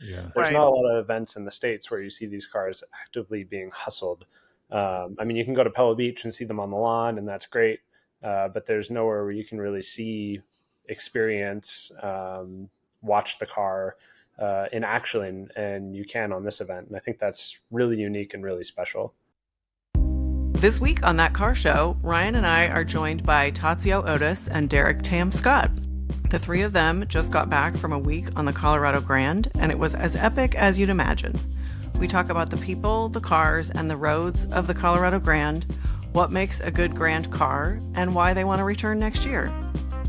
Yeah. There's not a lot of events in the States where you see these cars actively being hustled. I mean, you can go to Pebble Beach and see them on the lawn, and that's great. But there's nowhere where you can really see, experience, watch the car in action, and you can on this event. And I think that's really unique and really special. This week on That Car Show, Ryan and I are joined by Tazio, Ottis, and Derek Tam-Scott. The three of them just got back from a week on the Colorado Grand, and it was as epic as you'd imagine. We talk about the people, the cars, and the roads of the Colorado Grand, what makes a good Grand car, and why they want to return next year.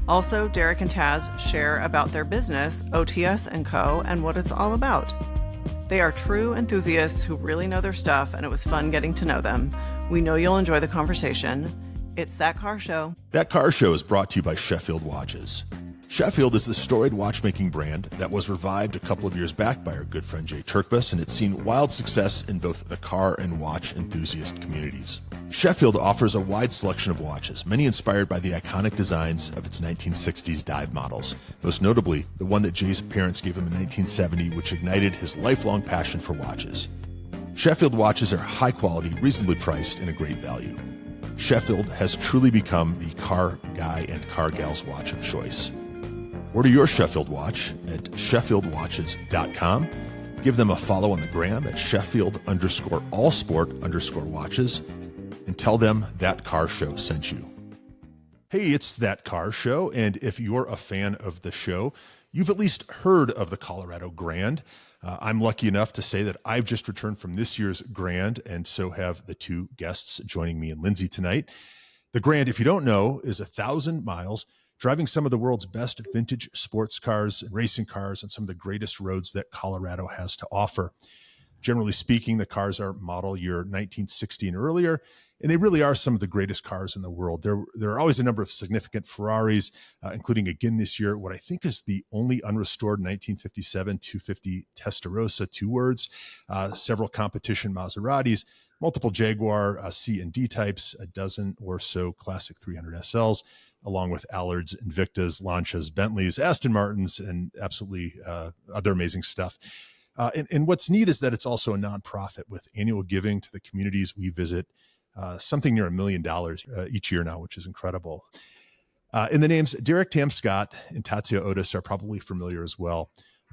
Also, Derek and Taz share about their business, OTS and Co, and what it's all about. They are true enthusiasts who really know their stuff, and it was fun getting to know them. We know you'll enjoy the conversation. It's That Car Show. That Car Show is brought to you by Sheffield Watches. Sheffield is the storied watchmaking brand that was revived a couple of years back by our good friend Jay Turkbus, and it's seen wild success in both the car and watch enthusiast communities. Sheffield offers a wide selection of watches, many inspired by the iconic designs of its 1960s dive models, most notably the one that Jay's parents gave him in 1970, which ignited his lifelong passion for watches. Sheffield watches are high quality, reasonably priced, and a great value. Sheffield has truly become the car guy and car gal's watch of choice. Order your Sheffield watch at SheffieldWatches.com. Give them a follow on the gram at Sheffield_allsport_watches and tell them That Car Show sent you. Hey, it's That Car Show, and if you're a fan of the show, you've at least heard of the Colorado Grand. I'm lucky enough to say that I've just returned from this year's Grand, and so have the two guests joining me and Lindsay tonight. The Grand, if you don't know, is 1,000 miles, driving some of the world's best vintage sports cars and racing cars on some of the greatest roads that Colorado has to offer. Generally speaking, the cars are model year 1960 and earlier, and they really are some of the greatest cars in the world. There are always a number of significant Ferraris, including again this year, what I think is the only unrestored 1957 250 Testarossa, two words, several competition Maseratis, multiple Jaguar C and D types, a dozen or so classic 300 SLs, along with Allards, Invictas, Lancias, Bentleys, Aston Martins, and absolutely other amazing stuff. And what's neat is that it's also a nonprofit with annual giving to the communities we visit, something near $1 million each year now, which is incredible. And the names Derek Tam-Scott and Tazio Ottis are probably familiar as well.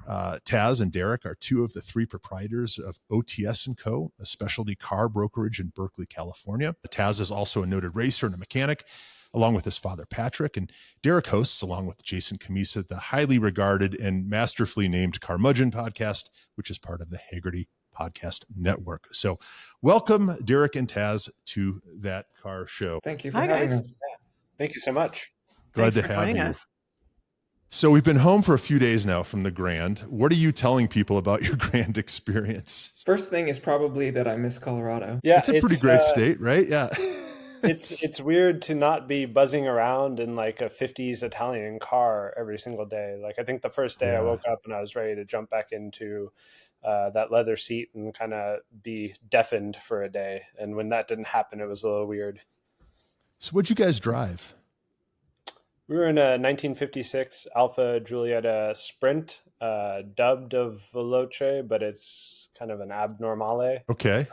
Taz and Derek are two of the three proprietors of OTS and Co, a specialty car brokerage in Berkeley, California. Taz is also a noted racer and a mechanic, along with his father, Patrick. And Derek hosts, along with Jason Camisa, the highly regarded and masterfully named Carmudgeon podcast, which is part of the Hagerty Podcast Network. So welcome, Derek and Taz, to That Car Show. Thank you for having us. Yeah. Thank you so much. Glad to have you. So we've been home for a few days now from the Grand. What are you telling people about your Grand experience? First thing is probably that I miss Colorado. Yeah, it's a pretty great state, right? Yeah. It's weird to not be buzzing around in like a 50s Italian car every single day. Like I think the first day I woke up and I was ready to jump back into that leather seat and kind of be deafened for a day. And when that didn't happen, it was a little weird. So what'd you guys drive? We were in a 1956 Alfa Giulietta Sprint, dubbed a Veloce, but it's kind of an abnormale. Okay.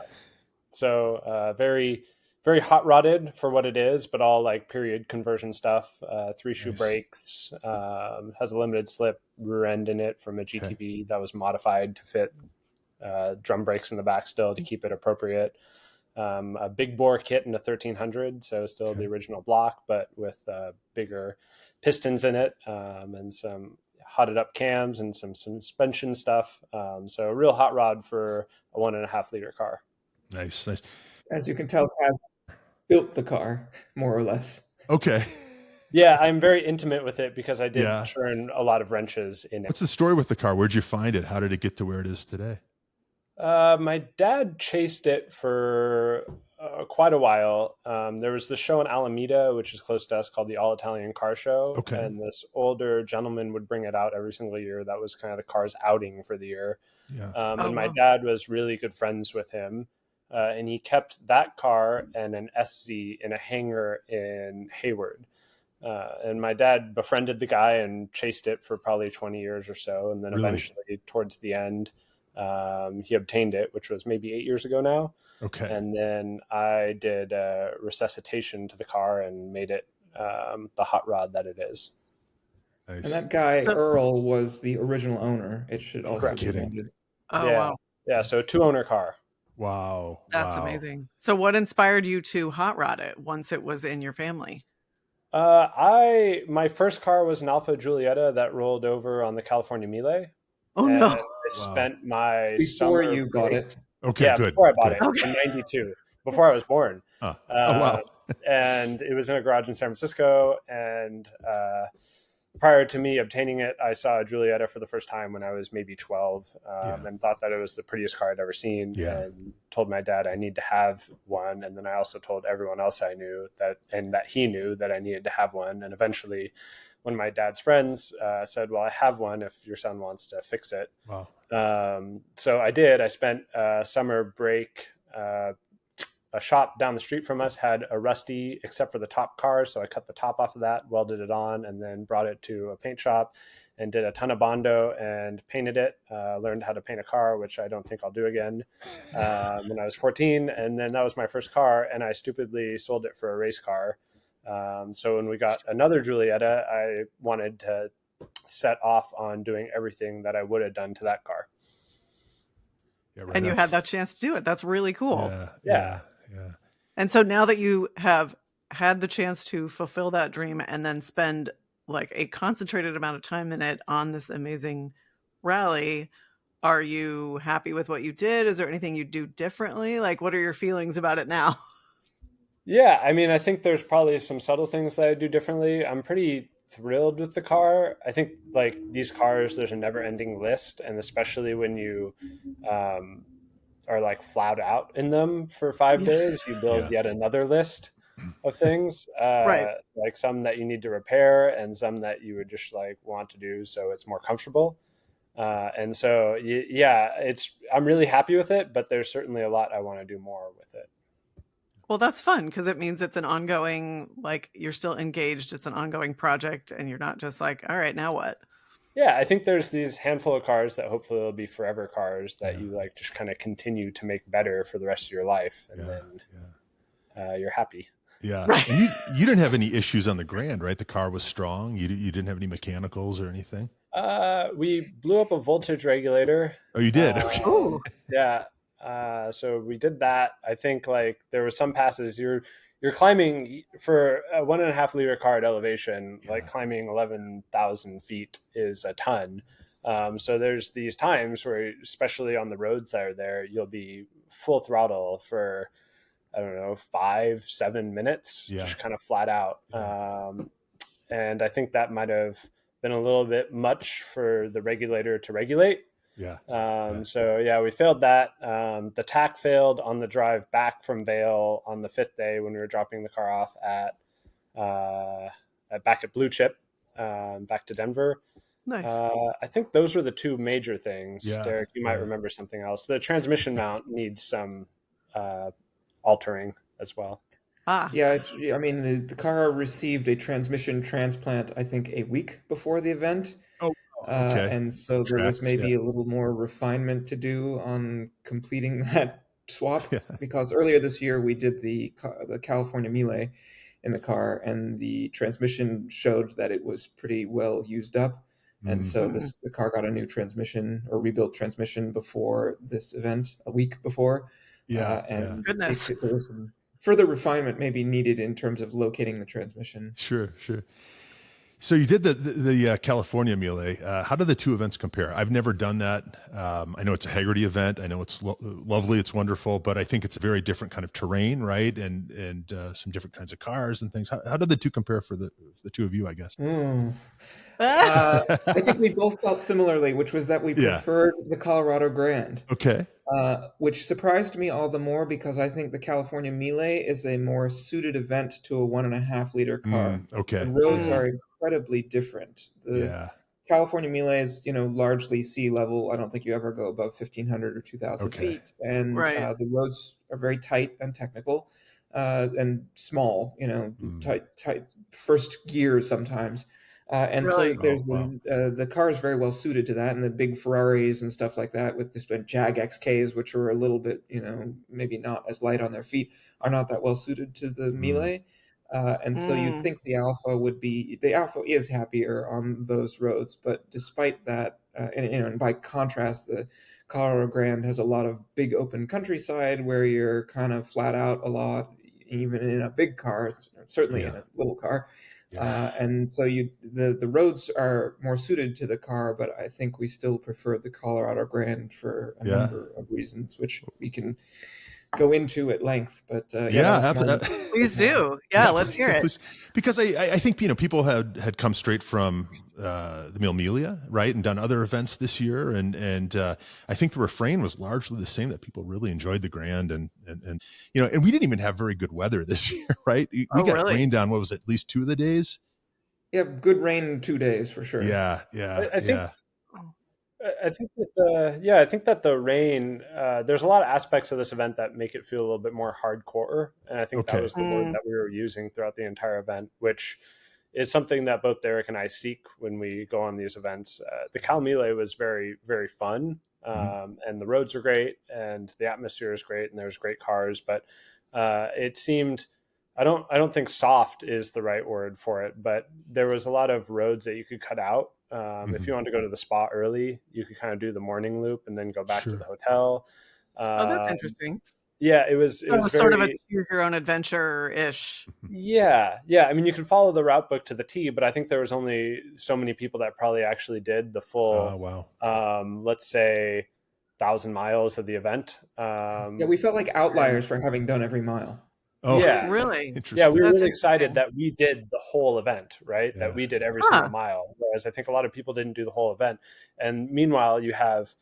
So very, very hot rodded for what it is, but all like period conversion stuff. 3-shoe brakes, has a limited slip rear end in it from a GTV that was modified to fit drum brakes in the back still to keep it appropriate. A big bore kit in a 1300, so still the original block, but with bigger pistons in it, and some hotted up cams and some suspension stuff. So a real hot rod for a 1.5 liter car. Nice. As you can tell, Taz built the car, more or less. Okay. Yeah, I'm very intimate with it because I did turn a lot of wrenches in it. What's the story with the car? Where'd you find it? How did it get to where it is today? My dad chased it for quite a while. There was the show in Alameda, which is close to us, called the All Italian Car Show. Okay. And this older gentleman would bring it out every single year. That was kind of the car's outing for the year. Yeah. And my dad was really good friends with him. And he kept that car and an SZ in a hangar in Hayward. And my dad befriended the guy and chased it for probably 20 years or so. And then Really? eventually towards the end, he obtained it, which was maybe 8 years ago now. Okay. And then I did a resuscitation to the car and made it the hot rod that it is. Nice. And that guy, So- Earl, was the original owner. It should also Correct. be Kidding. noted. Oh, yeah. wow. Yeah. So 2-owner car. Wow. That's wow. amazing. So what inspired you to hot rod it once it was in your family? My first car was an Alfa Giulietta that rolled over on the California Mille. Oh, and no. I spent my Before summer you got break- it. Okay, yeah, good. before I bought good. it Okay. in '92, before I was born. Huh. Oh, wow. And it was in a garage in San Francisco. And prior to me obtaining it, I saw a Giulietta for the first time when I was maybe 12, and thought that it was the prettiest car I'd ever seen. Yeah. And told my dad I need to have one. And then I also told everyone else I knew that he knew that I needed to have one. And eventually, one of my dad's friends said, "Well, I have one if your son wants to fix it." Wow. So I did. I spent summer break. A shop down the street from us had a rusty, except for the top car. So I cut the top off of that, welded it on, and then brought it to a paint shop and did a ton of Bondo and painted it. Learned how to paint a car, which I don't think I'll do again, when I was 14. And then that was my first car, and I stupidly sold it for a race car. So when we got another Giulietta, I wanted to set off on doing everything that I would have done to that car. Yeah, right And you on. had that chance to do it. That's really cool. Yeah. And so now that you have had the chance to fulfill that dream and then spend like a concentrated amount of time in it on this amazing rally, are you happy with what you did? Is there anything you do differently? Like, what are your feelings about it now? Yeah, I mean, I think there's probably some subtle things that I do differently. I'm pretty thrilled with the car. I think like these cars, there's a never ending list. And especially when you are like flat out in them for 5 days, you build yet another list of things, Right. like some that you need to repair and some that you would just like want to do so it's more comfortable. And so, yeah, I'm really happy with it, but there's certainly a lot I want to do more with it. Well, that's fun because it means it's an ongoing, like you're still engaged. It's an ongoing project and you're not just like, all right, now what? Yeah, I think there's these handful of cars that hopefully will be forever cars that you like just kind of continue to make better for the rest of your life. And then you're happy. Yeah. Right. And you didn't have any issues on the Grand, right? The car was strong. You didn't have any mechanicals or anything? We blew up a voltage regulator. Oh, you did? Okay. Ooh. Yeah. So we did that. I think like there were some passes you're climbing for a 1.5 liter car at elevation, like climbing 11,000 feet is a ton. So there's these times where, especially on the roads that are there, you'll be full throttle for, I don't know, 5-7 minutes, just kind of flat out. And I think that might have been a little bit much for the regulator to regulate. So yeah, we failed that. The TAC failed on the drive back from Vail on the 5th day when we were dropping the car off back at Blue Chip, back to Denver. Nice. I think those were the two major things. Yeah, Derek, you might remember something else. The transmission mount needs some altering as well. Yeah, I mean, the car received a transmission transplant, I think, a week before the event. Oh, okay. And so there was maybe a little more refinement to do on completing that swap, because earlier this year we did the California Mille in the car, and the transmission showed that it was pretty well used up. And so the car got a new transmission or rebuilt transmission before this event, a week before. Goodness. There was some further refinement maybe needed in terms of locating the transmission. Sure. So you did the California Mille. How do the two events compare? I've never done that. I know it's a Hagerty event. I know it's lovely. It's wonderful, but I think it's a very different kind of terrain, right? And some different kinds of cars and things. How do the two compare for the two of you, I guess? I think we both felt similarly, which was that we preferred the Colorado Grand. Okay. Which surprised me all the more because I think the California Mille is a more suited event to a 1.5 liter car. Okay. The roads are incredibly different. The California Mille is, largely sea level. I don't think you ever go above 1,500 or 2,000 feet. And the roads are very tight and technical. and small, tight first gear sometimes. And so Really? there's wow. the car is very well suited to that, and the big Ferraris and stuff like that with this Jag XKs, which are a little bit, maybe not as light on their feet, are not that well suited to the Miele. And so you'd think the Alfa is happier on those roads, but despite that, and by contrast, the Colorado Grand has a lot of big open countryside where you're kind of flat out a lot, even in a big car, certainly in a little car. And so the roads are more suited to the car, but I think we still prefer the Colorado Grand for a number of reasons, which we can go into at length. But please do. Yeah, let's hear it. Please. Because I think people had come straight from the Mille Miglia, right, and done other events this year, and I think the refrain was largely the same, that people really enjoyed the Grand, and we didn't even have very good weather this year, right? We got rained on, what was it, at least 2 of the days? Yeah, good rain 2 days for sure. I think that the rain, there's a lot of aspects of this event that make it feel a little bit more hardcore. And I think that was the word that we were using throughout the entire event, which is something that both Derek and I seek when we go on these events. The Cal Miele was very, very fun. And the roads are great and the atmosphere is great and there's great cars, but it seemed, I don't think soft is the right word for it, but there was a lot of roads that you could cut out. If you wanted to go to the spa early, you could kind of do the morning loop and then go back to the hotel. That's interesting. Yeah, it was sort of a choose your own adventure ish. Yeah. I mean, you can follow the route book to the T, but I think there was only so many people that probably actually did the full, let's say, 1,000 miles of the event. We felt like outliers for having done every mile. Oh, yeah, really? Yeah, we were really excited that we did the whole event, right? Yeah. That we did every single mile, whereas I think a lot of people didn't do the whole event. And meanwhile, you have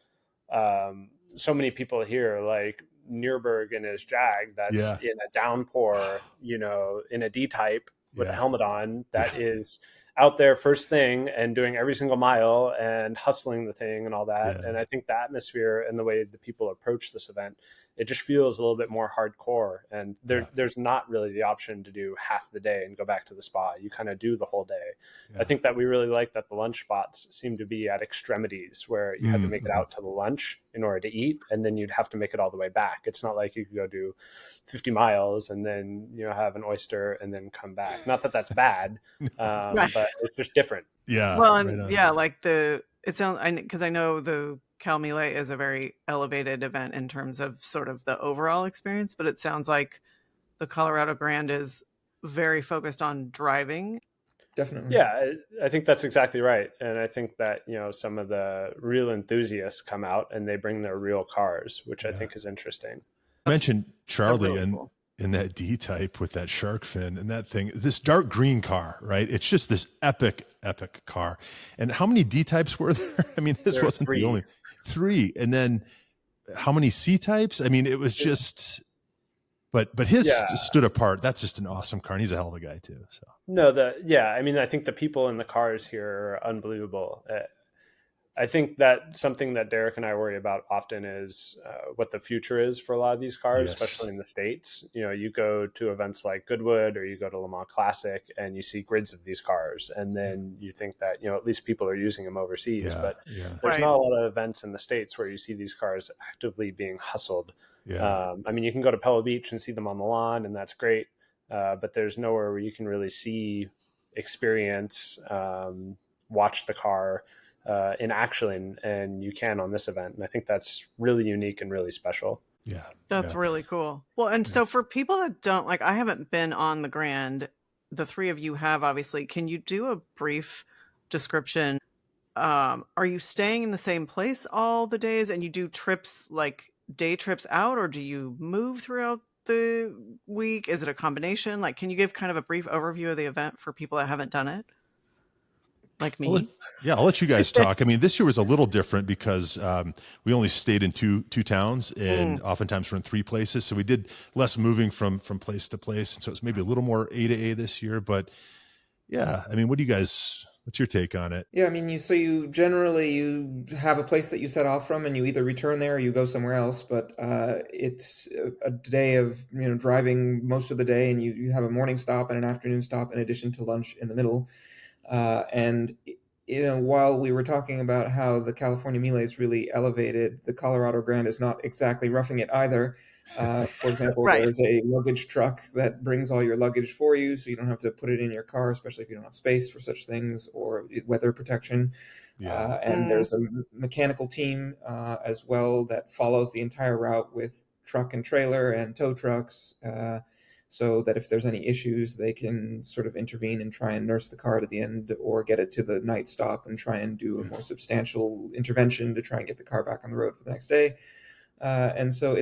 so many people here, like Nürburg in his Jag, that's in a downpour, in a D-type with a helmet on, that is out there first thing and doing every single mile and hustling the thing and all that. And I think the atmosphere and the way the people approach this event, it just feels a little bit more hardcore. And there's not really the option to do half the day and go back to the spa. You kind of do the whole day. I think that we really like that the lunch spots seem to be at extremities where you had to make it out to the lunch in order to eat, and then you'd have to make it all the way back. It's not like you could go do 50 miles and then have an oyster and then come back. Not that that's bad, but it's just different. Yeah. Well, and it sounds, because I know the Cal Miele is a very elevated event in terms of sort of the overall experience, but it sounds like the Colorado Grand is very focused on driving. Definitely. Yeah, I think that's exactly right. And I think that, some of the real enthusiasts come out and they bring their real cars, which I think is interesting. I mentioned Charlie in that D-type with that shark fin and that thing, this dark green car, right? It's just this epic car. And how many D-types were there? I mean, this wasn't the only 3. And then how many C-types? I mean, it was just, but his stood apart. That's just an awesome car. And he's a hell of a guy too. So I mean, I think the people in the cars here are unbelievable. I think that something that Derek and I worry about often is what the future is for a lot of these cars, especially in the States. You go to events like Goodwood or you go to Le Mans Classic and you see grids of these cars. And then you think that, at least people are using them overseas. But there's not a lot of events in the States where you see these cars actively being hustled. I mean, you can go to Pebble Beach and see them on the lawn, and that's great. But there's nowhere where you can really see, experience, watch the car in action, and you can on this event. And I think that's really unique and really special. Yeah. That's really cool. Well, and so for people that don't, I haven't been on the Grand, the 3 of you have, obviously. Can you do a brief description? Are you staying in the same place all the days and you do trips, like day trips out, or do you move throughout the week? Is it a combination? Can you give kind of a brief overview of the event for people that haven't done it? Like me? I'll let you guys talk. I mean, this year was a little different because we only stayed in two towns, and oftentimes we're in 3 places. So we did less moving from place to place. And so it's maybe a little more A to A this year. But yeah, I mean, what do you guys What's your take on it? Yeah, I mean, you generally you have a place that you set off from, and you either return there or you go somewhere else. But it's a day of driving most of the day, and you have a morning stop and an afternoon stop in addition to lunch in the middle. And while we were talking about how the California Mille is really elevated, the Colorado Grand is not exactly roughing it either. For example, Right. there's a luggage truck that brings all your luggage for you, so you don't have to put it in your car, especially if you don't have space for such things or weather protection. Yeah. And there's a mechanical team as well that follows the entire route with truck and trailer and tow trucks, so that if there's any issues, they can sort of intervene and try and nurse the car to the end, or get it to the night stop and try and do a more substantial intervention to try and get the car back on the road for the next day. And so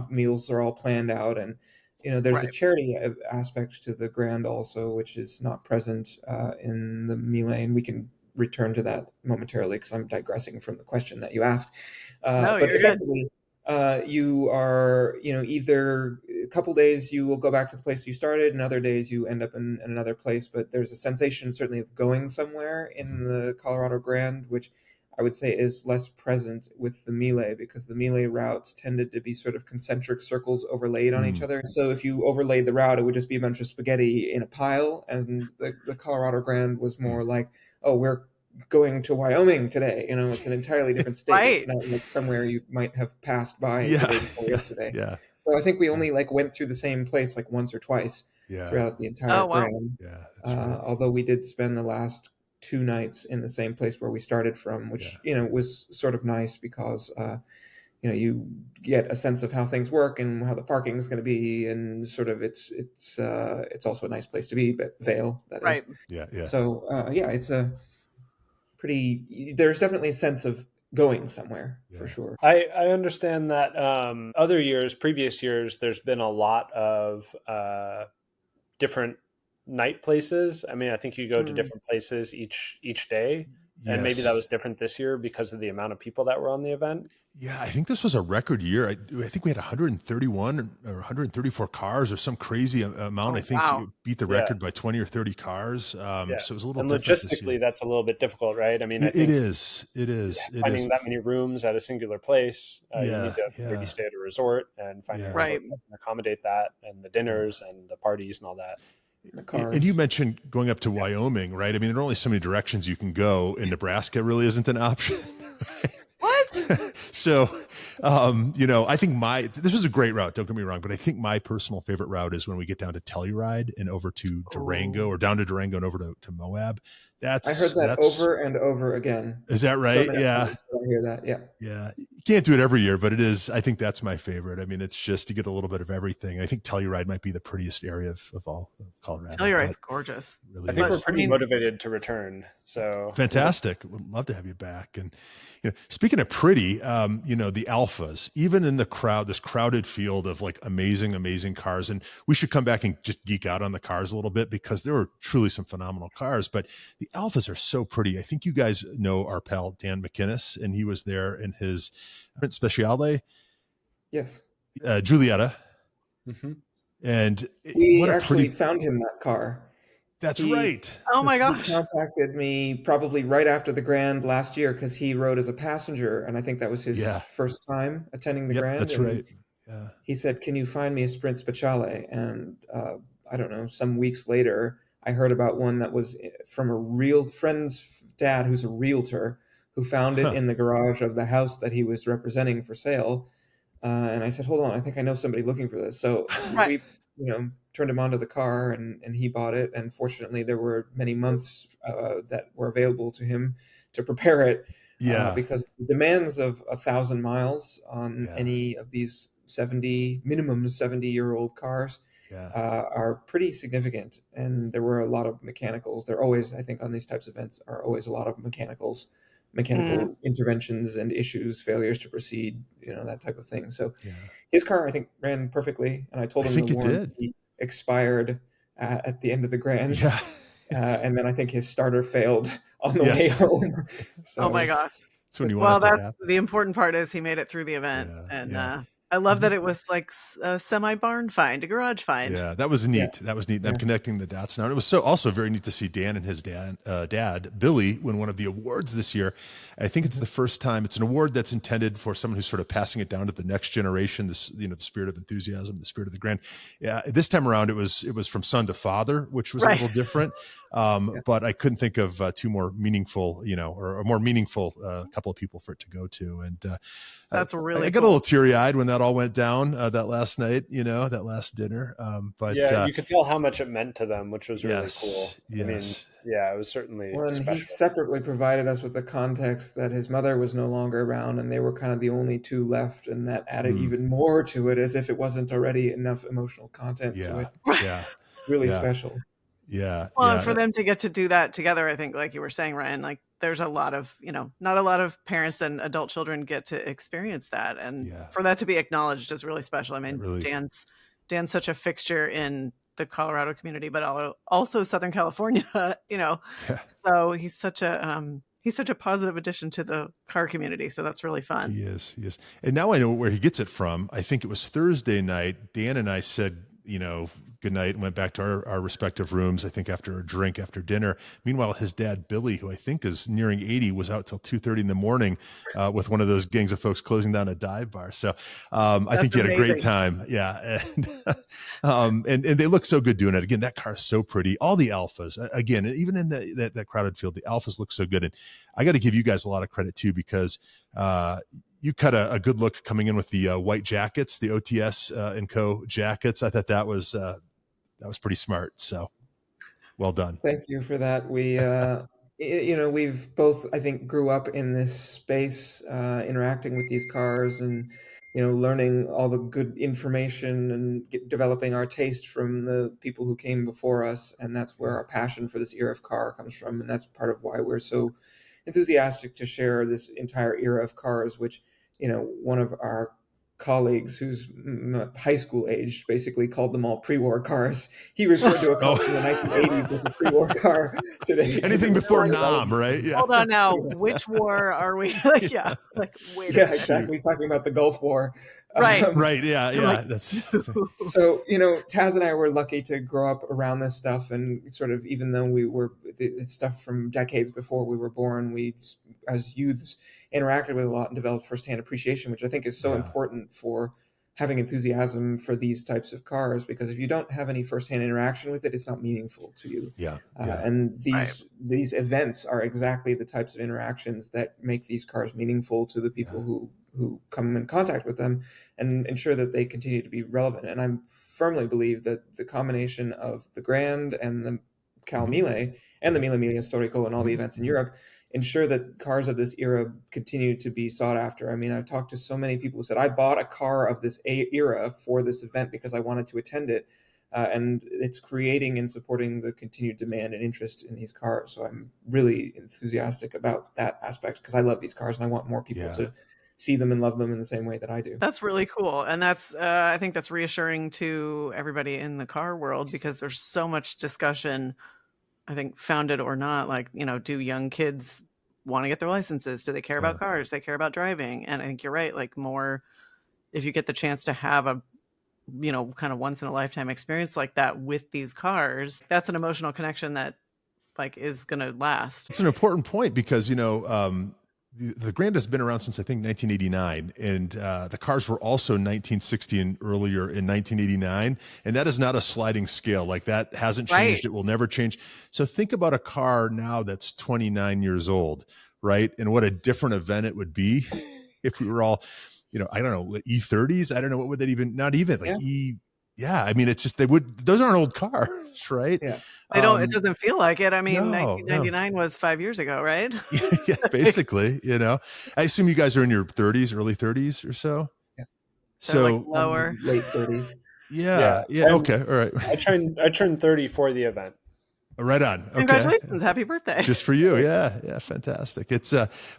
meals are all planned out, and there's a charity aspect to the Grand also, which is not present in the Mille, and we can return to that momentarily because I'm digressing from the question that you asked. No, but you're effectively, you are, either a couple days you will go back to the place you started, and other days you end up in another place. But there's a sensation certainly of going somewhere in the Colorado Grand, which I would say is less present with the Mille, because the Mille routes tended to be sort of concentric circles overlaid on each other. So if you overlaid the route, it would just be a bunch of spaghetti in a pile. And the Colorado Grand was more like, oh, we're going to Wyoming today. It's an entirely different state. Right. It's not like somewhere you might have passed by Yeah. the day before yesterday. Yeah. So I think we only went through the same place like once or twice throughout the entire Grand. Yeah. That's right. Although we did spend the last 2 nights in the same place where we started from, which was sort of nice because you get a sense of how things work and how the parking is going to be, and sort of it's also a nice place to be, but Vail, that is. Yeah. So it's a pretty. There's definitely a sense of going somewhere for sure. I understand that previous years, there's been a lot of different night places. I mean, I think you go to different places each day, and maybe that was different this year because of the amount of people that were on the event. Yeah, I think this was a record year. I think we had 131 or 134 cars or some crazy amount. I think you beat the record by 20 or 30 cars. So it was a little and different logistically, that's a little bit difficult, right? I mean, I it think is. Finding that many rooms at a singular place, you need to maybe stay at a resort and find a resort that can accommodate that, and the dinners and the parties and all that. And you mentioned going up to Wyoming, right? I mean, there are only so many directions you can go, and Nebraska really isn't an option. What? So, I think this was a great route. Don't get me wrong, but I think my personal favorite route is when we get down to Telluride and over to Durango, or down to Durango and over to Moab. I heard that over and over again. Is that right? Yeah. I hear that. Yeah. Yeah. You can't do it every year, but it is. I think that's my favorite. I mean, it's just to get a little bit of everything. I think Telluride might be the prettiest area of all of Colorado. Telluride's gorgeous. Really I think we're pretty motivated to return. So fantastic. Would love to have you back. And speaking of pretty, the Alfas, even in the crowd, this crowded field of like amazing cars. And we should come back and just geek out on the cars a little bit, because there were truly some phenomenal cars, but the Alfas are so pretty. I think you guys know our pal, Dan McInnes, and he was there in his Speciale. Yes. Giulietta. Mm-hmm. And we actually found him that car. That's right. Oh my gosh. He contacted me probably right after the Grand last year, because he rode as a passenger, and I think that was his first time attending the Grand. That's right. Yeah. He said, "Can you find me a Sprint Speciale?" And I don't know, some weeks later, I heard about one that was from a real friend's dad, who's a realtor, who found it in the garage of the house that he was representing for sale. And I said, "Hold on, I think I know somebody looking for this." So we, turned him onto the car, and he bought it. And fortunately, there were many months that were available to him to prepare it. Because the demands of 1,000 miles on any of these minimum 70-year-old cars are pretty significant. And there were a lot of mechanicals. There always, I think, on these types of events are always a lot of mechanical interventions and issues, failures to proceed, that type of thing. So his car, I think, ran perfectly. And I told him the warranty expired at the end of the Grand. Yeah. And then I think his starter failed on the way home. So, oh my gosh. That's when you want it to happen. The important part is he made it through the event. I love that it was like a semi barn find, a garage find. Yeah, that was neat. Yeah. That was neat. And Yeah. I'm connecting the dots now. And it was also very neat to see Dan and his dad, Billy, win one of the awards this year. I think it's the first time. It's an award that's intended for someone who's sort of passing it down to the next generation. This, the spirit of enthusiasm, the spirit of the grand. Yeah, this time around, it was from son to father, which was a little different. But I couldn't think of two more meaningful, or a more meaningful couple of people for it to go to. And that's really I got a little teary eyed when that all went down that last night, that last dinner. But yeah, you could tell how much it meant to them, which was really cool. Yes. I mean, yeah, it was certainly special. He separately provided us with the context that his mother was no longer around and they were kind of the only two left, and that added even more to it, as if it wasn't already enough emotional content to it. Yeah. Really special. Yeah. Well, and for them to get to do that together, I think, like you were saying, Ryan, like there's a lot of, not a lot of parents and adult children get to experience that. And for that to be acknowledged is really special. I mean, really... Dan's such a fixture in the Colorado community, but also Southern California, so he's such a positive addition to the car community. So that's really fun. He is. And now I know where he gets it from. I think it was Thursday night. Dan and I said, good night and went back to our respective rooms, I think after a drink after dinner. Meanwhile, his dad, Billy, who I think is nearing 80, was out till 2:30 in the morning with one of those gangs of folks closing down a dive bar. So I think he had a great time. Yeah. And they look so good doing it. Again, that car is so pretty. All the Alfas, again, even in that crowded field, the Alfas look so good. And I got to give you guys a lot of credit too, because you cut a good look coming in with the white jackets, the OTS and Co jackets. I thought that was pretty smart. So well done. Thank you for that. We, we've both, I think, grew up in this space, interacting with these cars and, learning all the good information and developing our taste from the people who came before us. And that's where our passion for this era of car comes from. And that's part of why we're so enthusiastic to share this entire era of cars, which, one of our colleagues who's high school age basically called them all pre-war cars. He referred to a car from the 1980s as a pre-war car today. Anything before Nam, right? Yeah. Hold on now. Which war are we? Wait a minute. Exactly. He's talking about the Gulf War. Right. Right. Yeah. That's so, Taz and I were lucky to grow up around this stuff, and sort of, even though we were it's stuff from decades before we were born, we as youths interacted with a lot and developed firsthand appreciation, which I think is so important for having enthusiasm for these types of cars, because if you don't have any firsthand interaction with it, it's not meaningful to you. And these events are exactly the types of interactions that make these cars meaningful to the people who come in contact with them and ensure that they continue to be relevant. And I firmly believe that the combination of the Grand and the Cal Mille and the Mille Miglia Storico and all the events in Europe ensure that cars of this era continue to be sought after. I mean, I've talked to so many people who said, I bought a car of this era for this event because I wanted to attend it. And it's creating and supporting the continued demand and interest in these cars. So I'm really enthusiastic about that aspect, because I love these cars and I want more people to see them and love them in the same way that I do. That's really cool. And that's, I think that's reassuring to everybody in the car world, because there's so much discussion, I think, founded or not, like, do young kids want to get their licenses? Do they care about cars? They care about driving. And I think you're right. Like, more, if you get the chance to have a, kind of once in a lifetime experience like that with these cars, that's an emotional connection that like is going to last. It's an important point, because, the Grand has been around since I think 1989, and the cars were also 1960 and earlier in 1989, and that is not a sliding scale. Like, that hasn't changed. It will never change. So think about a car now that's 29 years old, right? And what a different event it would be if we were all, I don't know, E30s. I don't know, what would that even, not even like I mean, it's just, those aren't old cars, right? Yeah. They don't, it doesn't feel like it. I mean, 1999 was 5 years ago, right? Yeah, basically, I assume you guys are in your 30s, early 30s or so. Yeah. So like lower. Late 30s. Yeah. Okay. All right. I turned 30 for the event. Right on. Okay. Congratulations. Happy birthday. Just for you. Yeah. Fantastic. It's,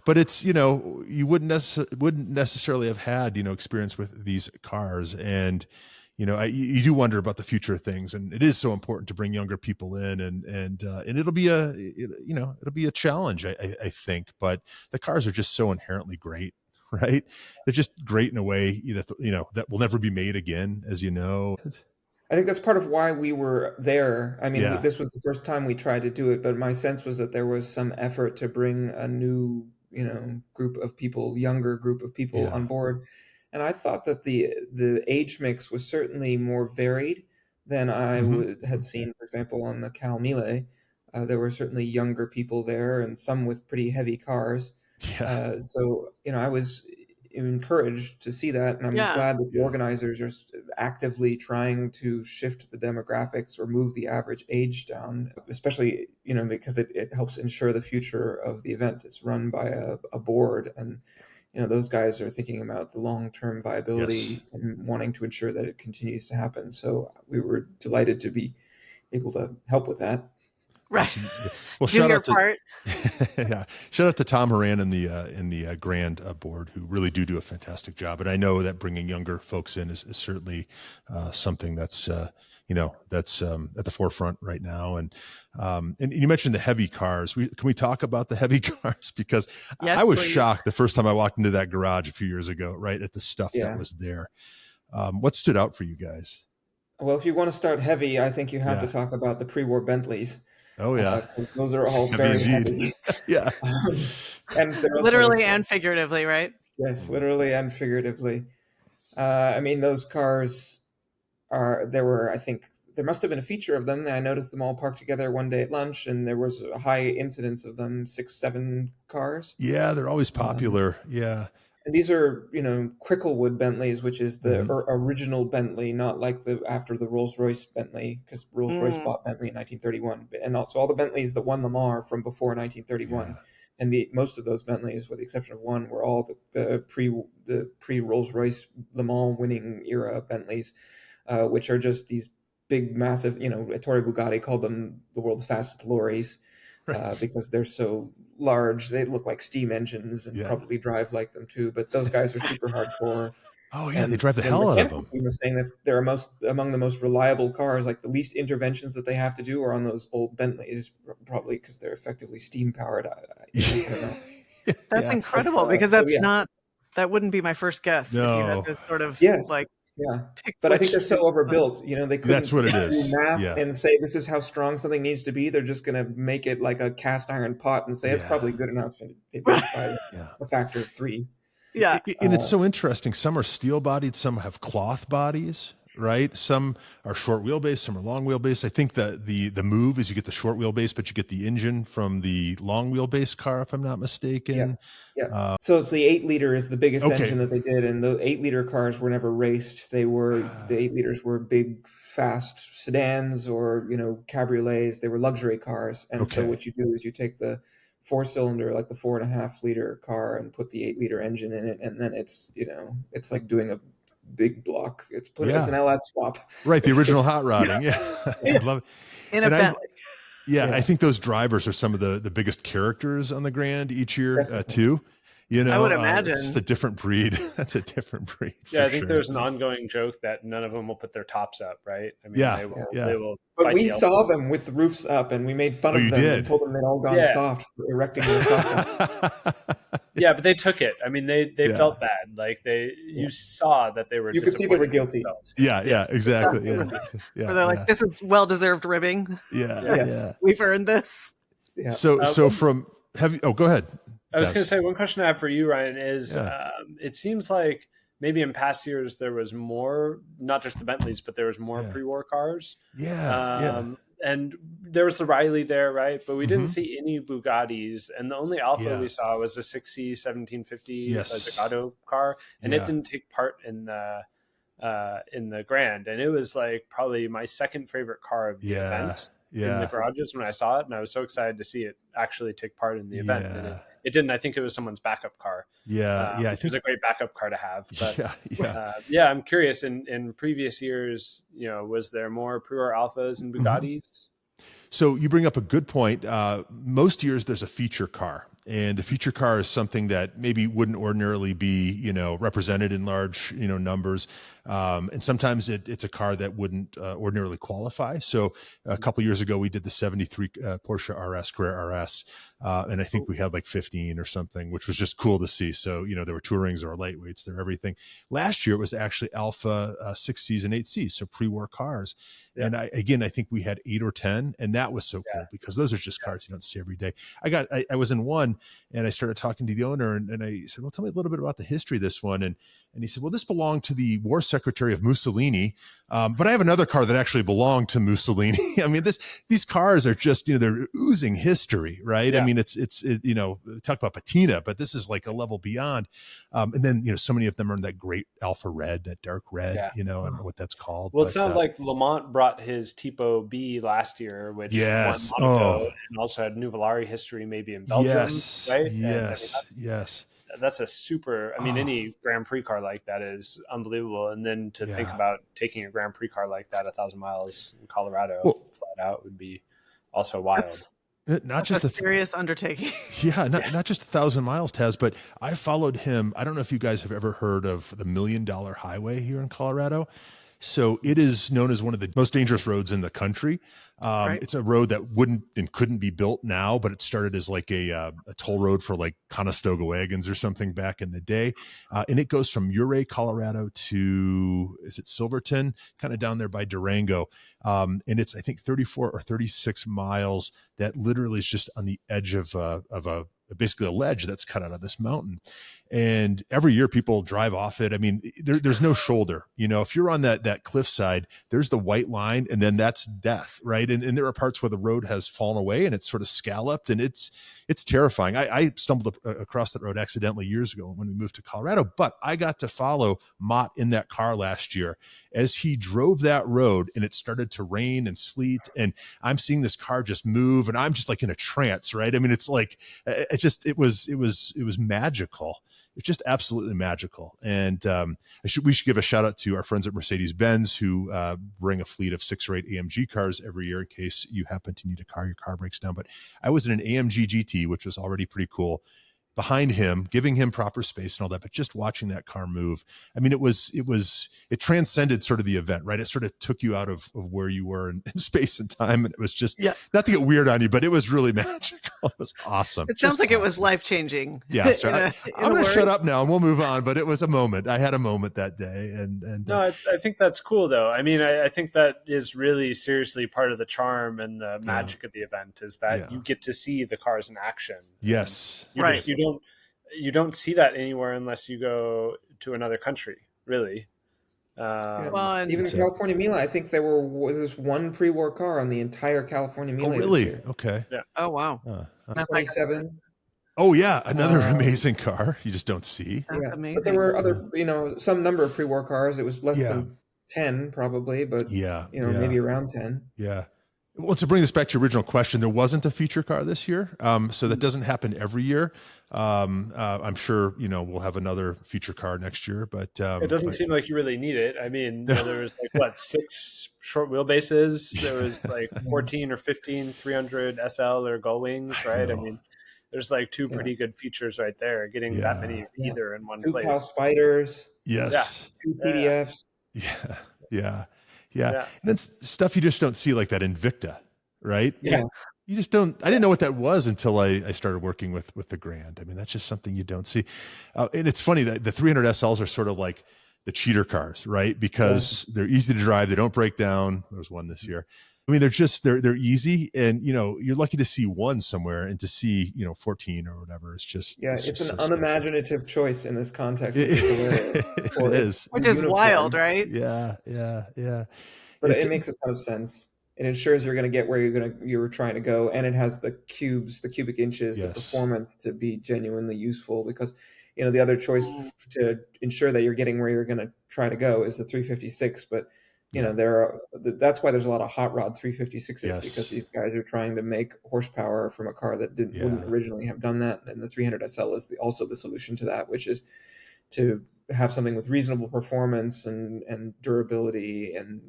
but it's, you wouldn't necessarily have had, experience with these cars. And, you do wonder about the future of things, and it is so important to bring younger people in, and it'll be it'll be a challenge, I think, but the cars are just so inherently great, right? They're just great in a way that, that will never be made again, as you know. I think that's part of why we were there. I mean, Yeah. this was the first time we tried to do it, but my sense was that there was some effort to bring a new, group of people, younger group of people on board. And I thought that the age mix was certainly more varied than I had seen, for example, on the Cal Mille. There were certainly younger people there, and some with pretty heavy cars. Yeah. So, I was encouraged to see that, and I'm glad that the organizers are actively trying to shift the demographics or move the average age down, especially because it helps ensure the future of the event. It's run by a board, and those guys are thinking about the long-term viability and wanting to ensure that it continues to happen. So we were delighted to be able to help with that. Right. Awesome. Well, shout out to Tom Horan and the Grand board, who really do a fantastic job. And I know that bringing younger folks in is certainly something that's that's at the forefront right now. And you mentioned the heavy cars. Can we talk about the heavy cars? Because I was shocked the first time I walked into that garage a few years ago, right, at the stuff that was there. What stood out for you guys? Well, if you want to start heavy, I think you have to talk about the pre-war Bentleys. Oh yeah, those are all very heavy. Yeah, and literally and figuratively, right? Yes, literally and figuratively. I mean, those cars I think there must have been a feature of them. I noticed them all parked together one day at lunch, and there was a high incidence of them, 6-7 cars. Yeah, they're always popular. And these are, Cricklewood Bentleys, which is the original Bentley, not like after the Rolls-Royce Bentley, because Rolls-Royce bought Bentley in 1931. And also all the Bentleys that won Le Mans from before 1931. Yeah. And most of those Bentleys, with the exception of one, were all the pre-Rolls-Royce Le Mans winning era Bentleys, which are just these big, massive, Ettore Bugatti called them the world's fastest lorries. Because they're so large, they look like steam engines and probably drive like them too. But those guys are super hardcore. Oh yeah, they drive the hell out of them. He was saying that they're among the most reliable cars. Like the least interventions that they have to do are on those old Bentleys, probably because they're effectively steam powered. I don't know. That's incredible, because that's not. That wouldn't be my first guess. No. If you had to sort of but I think they're so overbuilt. They couldn't that's what it is. Do math and say this is how strong something needs to be. They're just going to make it like a cast iron pot and say it's probably good enough. And by a factor of 3. Yeah, and it's so interesting. Some are steel bodied, some have cloth bodies. Right, some are short wheelbase, some are long wheelbase. I think that the move is you get the short wheelbase, but you get the engine from the long wheelbase car, if I'm not mistaken. Yeah. So it's the 8-liter is the biggest engine that they did, and the 8-liter cars were never raced. The 8-liters were big, fast sedans or cabriolets. They were luxury cars, and so what you do is you take the 4-cylinder, like the 4.5-liter car, and put the 8-liter engine in it, and then it's it's like doing a big block. It's an LS swap. Right, the original hot rodding. Yeah. I love it. In a Bentley. I think those drivers are some of the biggest characters on the Grand each year too. I would imagine it's a different breed. That's a different breed. Yeah, I think there's an ongoing joke that none of them will put their tops up, right? I mean, they will. But we saw them with the roofs up, and we made fun of them and told them they'd all gone soft for erecting their tops. Yeah, but they took it. I mean, they felt bad. Like you saw that they were. You could see they were guilty. Yeah, exactly. Yeah. They're like, this is well-deserved ribbing. Yeah. We've earned this. Yeah. So from heavy. Oh, go ahead. I was going to say, one question I have for you, Ryan, is it seems like maybe in past years there was more, not just the Bentleys, but there was more pre-war cars. And there was the Riley there, right? But we didn't see any Bugattis. And the only Alfa we saw was the 6C 1750 Zagato car. And it didn't take part in the Grand. And it was like probably my second favorite car of the event. In the garages when I saw it, and I was so excited to see it actually take part in the event. And it didn't. I think it was someone's backup car. I think it was a great backup car to have. But I'm curious. In previous years, was there more pre-war Alphas and Bugattis? So you bring up a good point. Most years there's a feature car, And the feature car is something that maybe wouldn't ordinarily be, represented in large, numbers. And sometimes it's a car that wouldn't ordinarily qualify. So a couple years ago, we did the 73 Porsche RS, Carrera RS. And I think we had like 15 or something, which was just cool to see. So, there were Tourings, there were lightweights, there were everything. Last year, it was actually Alfa 6Cs and 8Cs, so pre-war cars. Yeah. And I think we had 8 or 10, and that was so cool because those are just cars you don't see every day. I was in one, and I started talking to the owner, and I said, well, tell me a little bit about the history of this one. And he said, well, this belonged to the war secretary of Mussolini, but I have another car that actually belonged to Mussolini. I mean, these cars are just, they're oozing history, right? Yeah. I mean, it's talk about patina, but this is like a level beyond. And then, so many of them are in that great Alfa red, that dark red, I don't know what that's called. Well, it sounds like Lamont brought his Tipo B last year, which won Monaco and also had Nuvolari history maybe in Belgium, right? Yes. That's a super, any Grand Prix car like that is unbelievable. And then to think about taking a Grand Prix car like that 1,000 miles in Colorado flat out would be also wild. That's just a serious undertaking. Not just 1,000 miles, Taz, but I followed him. I don't know if you guys have ever heard of the $1 Million Highway here in Colorado. So it is known as one of the most dangerous roads in the country. Right. It's a road that wouldn't and couldn't be built now, but it started as like a toll road for like Conestoga wagons or something back in the day. And it goes from Ouray, Colorado to, is it Silverton? Kind of down there by Durango. And it's, I think 34 or 36 miles that literally is just on the edge of basically a ledge that's cut out of this mountain. And every year people drive off it. I mean, there's no shoulder, if you're on that cliffside, there's the white line and then that's death. Right. And there are parts where the road has fallen away and it's sort of scalloped and it's terrifying. I stumbled across that road accidentally years ago when we moved to Colorado, but I got to follow Mott in that car last year as he drove that road and it started to rain and sleet. And I'm seeing this car just move and I'm just like in a trance. Right. I mean, it's like, it was magical. It's just absolutely magical. And we should give a shout out to our friends at Mercedes-Benz who bring a fleet of 6 or 8 AMG cars every year in case you happen to need a car, your car breaks down. But I was in an AMG GT, which was already pretty cool, behind him, giving him proper space and all that, but just watching that car move. I mean, it transcended sort of the event, right? It sort of took you out of where you were in space and time. And it was just, not to get weird on you, but it was really magical. It was awesome. It sounds like it was life-changing. Yeah. So I'm going to shut up now and we'll move on, but it was a moment. I had a moment that day. And no, I think that's cool though. I mean, I think that is really seriously part of the charm and the magic of the event is that you get to see the cars in action. Yes. Right. You don't see that anywhere unless you go to another country, really. Even in California Mila, I think there was one pre-war car on the entire California Mila. Oh, really? Okay. Yeah. Oh, wow. 27. Oh, yeah. Another amazing car you just don't see. That's amazing. But there were other, some number of pre-war cars. It was less than 10 probably, but maybe around 10. Yeah. Well, to bring this back to your original question, there wasn't a feature car this year. So that doesn't happen every year. I'm sure, we'll have another feature car next year, but it doesn't seem like you really need it. I mean, there was 6 short wheelbases. There was 14 or 15 300 SL or gull wings, right? I mean, there's 2 pretty good features right there. Getting that many either in one 2 place. 2 Cal Spiders. Yes. 2 PDFs. Yeah. And then stuff you just don't see like that Invicta, right? Yeah. You just don't, I didn't know what that was until I started working with the Grand. I mean, that's just something you don't see. And it's funny that the 300 SLs are sort of like the cheater cars, right? Because they're easy to drive. They don't break down. There was one this year. I mean, they're easy and, you're lucky to see one somewhere and to see, 14 or whatever. It's just, it's an unimaginative choice in this context. It is. Which is wild, right? Yeah. But it makes a ton of sense. It ensures you're going to get where you're trying to go. And it has the cubic inches, the performance to be genuinely useful because, the other choice to ensure that you're getting where you're going to try to go is the 356, but that's why there's a lot of hot rod 356s because these guys are trying to make horsepower from a car that wouldn't originally have done that. And the 300 SL is also the solution to that, which is to have something with reasonable performance and durability and,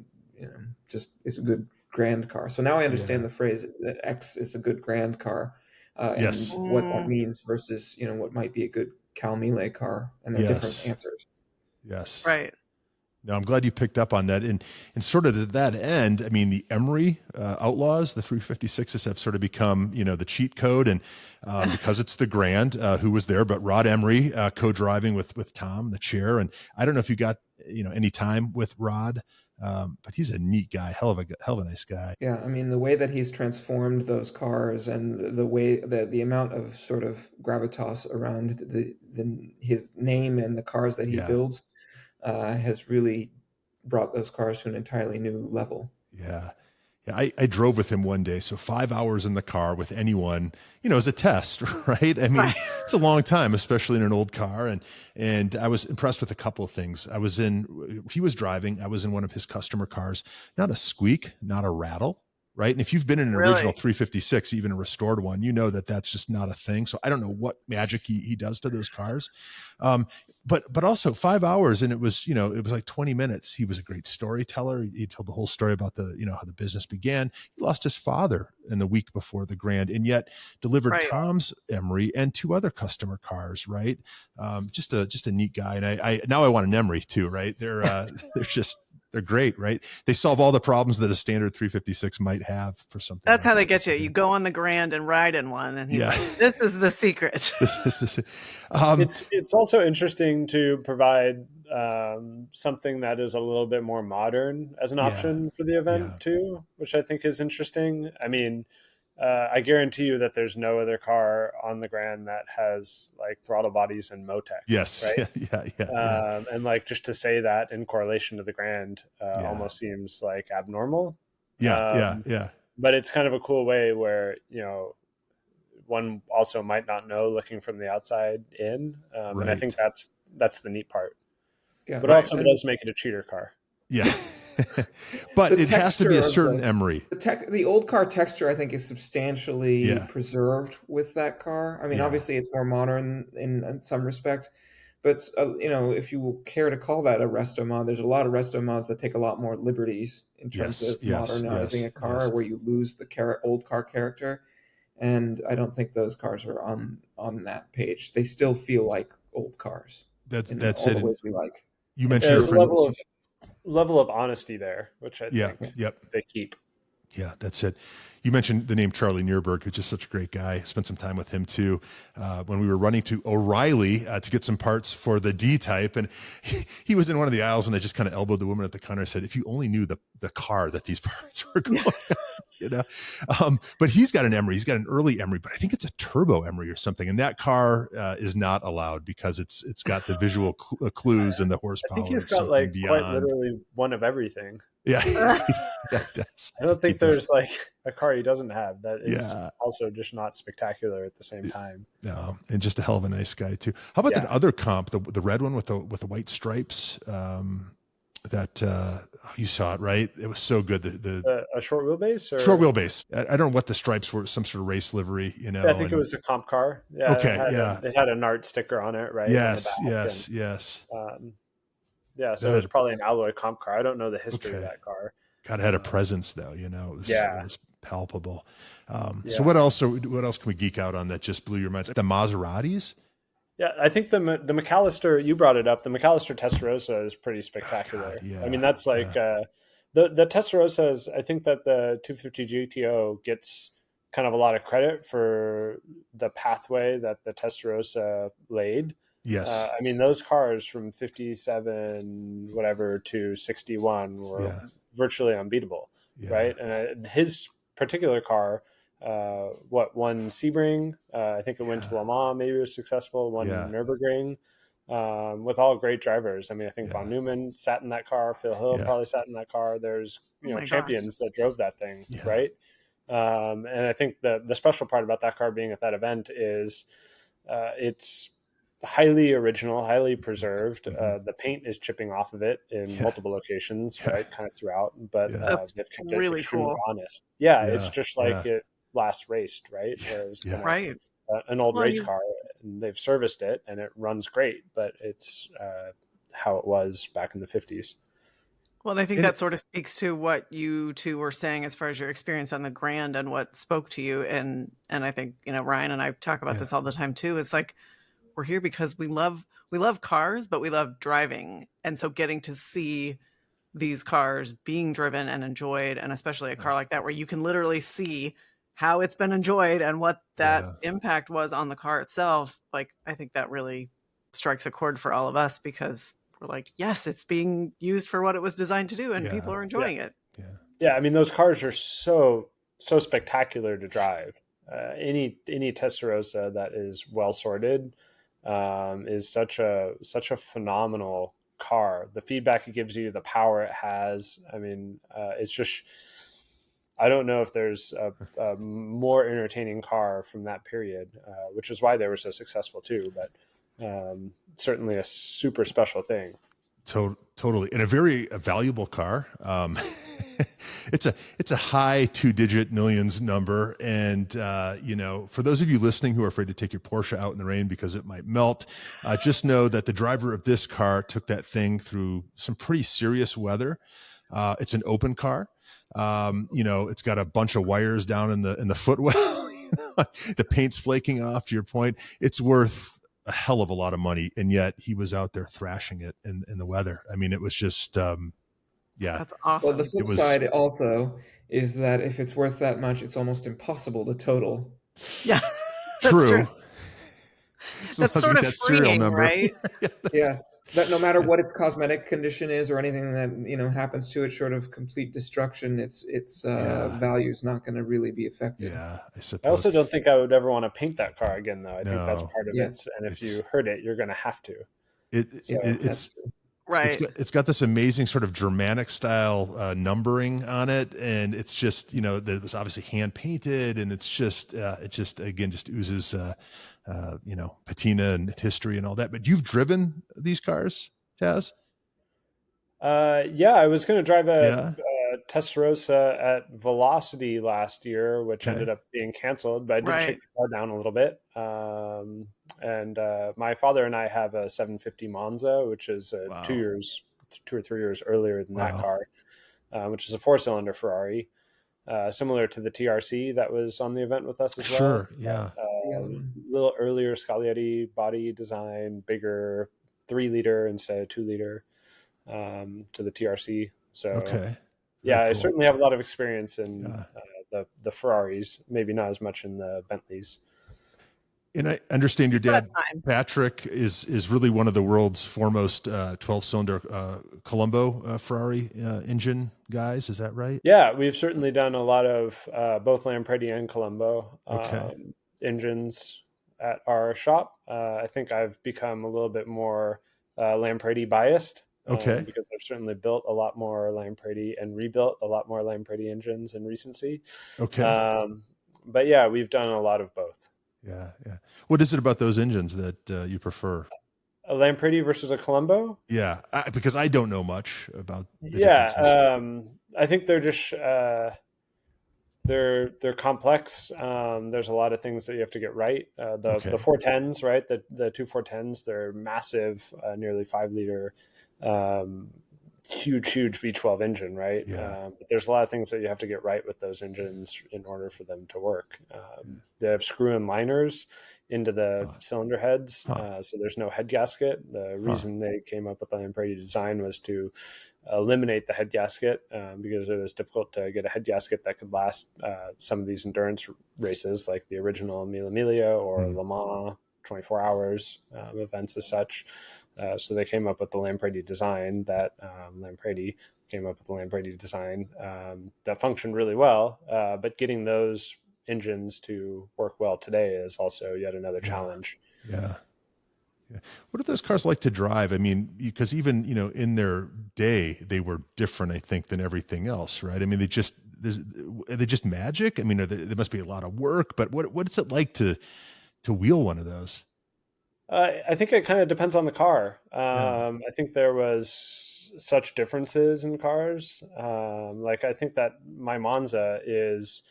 just is a good grand car. So now I understand the phrase that X is a good grand car. and Yes. what that means versus, what might be a good Cal Melee car, and they're different Yes. answers. Yes. Right. No, I'm glad you picked up on that. And sort of to that end, I mean, the Emery Outlaws, the 356s have sort of become, the cheat code. And because it's the Grand, who was there, but Rod Emery co-driving with Tom, the chair. And I don't know if you got, any time with Rod, but he's a neat guy, hell of a nice guy. Yeah, I mean, the way that he's transformed those cars, and the way that the amount of sort of gravitas around his name and the cars that he builds has really brought those cars to an entirely new level. Yeah. Yeah, I drove with him one day. So 5 hours in the car with anyone, as a test, right? I mean, it's a long time, especially in an old car. And I was impressed with a couple of things. He was driving. I was in one of his customer cars, not a squeak, not a rattle. Right. And if you've been in an original 356, even a restored one, that's just not a thing. So I don't know what magic he does to those cars. But also 5 hours, and it was like 20 minutes. He was a great storyteller. He told the whole story about how the business began. He lost his father in the week before the Grand, and yet delivered Tom's Emery and 2 other customer cars. Right. Just a neat guy. And I now I want an Emery too, right? They're great, right? They solve all the problems that a standard 356 might have for something. That's how they get you. You go on the Grand and ride in one, and he's like, "This is the secret." It's also interesting to provide something that is a little bit more modern as an option for the event too, which I think is interesting. I mean, I guarantee you that there's no other car on the Grand that has like throttle bodies and Motec. Yes. Right. Yeah. And like, just to say that in correlation to the Grand almost seems like abnormal. Yeah. But it's kind of a cool way where, one also might not know looking from the outside in. And I think that's the neat part. Yeah. But also it does make it a cheater car. Yeah. But it has to be a certain Emery. The old car texture, I think, is substantially preserved with that car. I mean, obviously it's more modern in some respect, but if you care to call that a resto mod, there's a lot of resto mods that take a lot more liberties in terms of modernizing a car, where you lose the old car character. And I don't think those cars are on that page. They still feel like old cars. That's all it. The ways we like. You mentioned there's a level of honesty there, which I think they keep. Yeah, that's it. You mentioned the name Charlie Nierberg, who's just such a great guy. I spent some time with him too when we were running to O'Reilly to get some parts for the D-Type. And he was in one of the aisles, and I just kind of elbowed the woman at the counter and said, if you only knew the car that these parts were going but he's got an Emery. He's got an early Emery, but I think it's a turbo Emery or something. And that car is not allowed because it's got the visual clues and the horsepower. I think he's got like quite literally one of everything. Yeah. I don't think there's like a car he doesn't have that is also just not spectacular at the same time. No, and just a hell of a nice guy too. How about that other comp, the red one with the white stripes? That you saw it, right? It was so good. A short wheelbase? Or? Short wheelbase. I don't know what the stripes were. Some sort of race livery, Yeah, I think it was a comp car. Yeah. Okay. It had an art sticker on it, right? Yes. So it was probably an alloy comp car. I don't know the history of that car. God, it had a presence though. It was palpable. So what else can we geek out on that just blew your minds? The Maseratis. Yeah, I think the McAllister, you brought it up. The McAllister Testarossa is pretty spectacular. God, yeah, I mean, that's like the Testarossas. I think that the 250 GTO gets kind of a lot of credit for the pathway that the Testarossa laid. Yes. I mean, those cars from 57 whatever to 61 were virtually unbeatable, right? And his particular car, won Sebring. I think it went to Le Mans, maybe it was successful, won Nürburgring, with all great drivers. I mean, I think Von Neumann sat in that car, Phil Hill probably sat in that car. There's champions that drove that thing, right? And I think the special part about that car being at that event is it's highly original, highly preserved. The paint is chipping off of it in multiple locations, right, kind of throughout, but they've kept it really extremely cool. honest. It's just like it last raced, right? Whereas an old race car, and they've serviced it and it runs great, but it's how it was back in the 50s. Well, and I think And that sort of speaks to what you two were saying as far as your experience on the Grand and what spoke to you. And I think, Ryan and I talk about this all the time too. It's like we're here because we love cars, but we love driving. And so getting to see these cars being driven and enjoyed, and especially a car like that where you can literally see how it's been enjoyed and what that impact was on the car itself, like I think that really strikes a chord for all of us because we're like, yes, it's being used for what it was designed to do and people are enjoying it. Yeah, I mean, those cars are so spectacular to drive. Any Testarossa that is well sorted is such a phenomenal car. The feedback it gives you, the power it has. I mean, it's just, I don't know if there's a more entertaining car from that period, which is why they were so successful too. But certainly a super special thing. Totally, and a very valuable car. It's a high 2-digit millions number, and for those of you listening who are afraid to take your Porsche out in the rain because it might melt, just know that the driver of this car took that thing through some pretty serious weather. It's an open car. It's got a bunch of wires down in the footwell. The paint's flaking off. To your point, it's worth a hell of a lot of money, and yet he was out there thrashing it in the weather. I mean, it was just that's awesome. Well, the flip side also is that if it's worth that much, it's almost impossible to total. Yeah, that's true. That's sort of freeing, right? Yes, that no matter what its cosmetic condition is or anything that happens to it, short of complete destruction, its value is not going to really be affected. Yeah, I suppose. I also don't think I would ever want to paint that car again, though. I think that's part of it. And if you hurt it, you're going to have to. It's right. It's got this amazing sort of Germanic style numbering on it, and it's just that was obviously hand painted, and it's just again just oozes patina and history and all that. But you've driven these cars, Taz? Yeah, I was going to drive a Testarossa at Velocity last year, which ended up being canceled, but I did shake the car down a little bit. And my father and I have a 750 Monza, which is 2 or 3 years earlier than that car, which is a 4-cylinder Ferrari, similar to the TRC that was on the event with us as well. Sure, yeah. A little earlier Scaglietti body design, bigger 3-liter instead of 2-liter to the TRC. So yeah, cool. I certainly have a lot of experience in the Ferraris, maybe not as much in the Bentleys. And I understand your dad, Patrick, is really one of the world's foremost 12-cylinder Colombo Ferrari engine guys. Is that right? Yeah, we've certainly done a lot of both Lampredi and Colombo engines at our shop. I think I've become a little bit more Lampredi biased. Because I've certainly built a lot more Lampredi and rebuilt a lot more Lampredi engines in recency. But yeah, we've done a lot of both. Yeah. What is it about those engines that you prefer? A Lampredi versus a Colombo? Yeah, because I don't know much about the differences. I think they're just they're complex. There's a lot of things that you have to get right. The 410s, right? The two 410s, they're massive, nearly 5-liter, huge V12 engine, right? But there's a lot of things that you have to get right with those engines in order for them to work. They have screw-in liners into the cylinder heads, so there's no head gasket. The reason they came up with the Lampredi design was to eliminate the head gasket because it was difficult to get a head gasket that could last some of these endurance races like the original Mille Miglia or Le Mans 24 hours events as such. So they came up with the Lampredi design that Lampredi came up with the Lampredi design that functioned really well. But getting those engines to work well today is also yet another challenge. Yeah. What are those cars like to drive? I mean, because even, in their day, they were different, I think, than everything else, right? I mean, are they just magic? I mean, there must be a lot of work, but what is it like to wheel one of those? I think it kind of depends on the car. I think there was such differences in cars. I think that my Monza is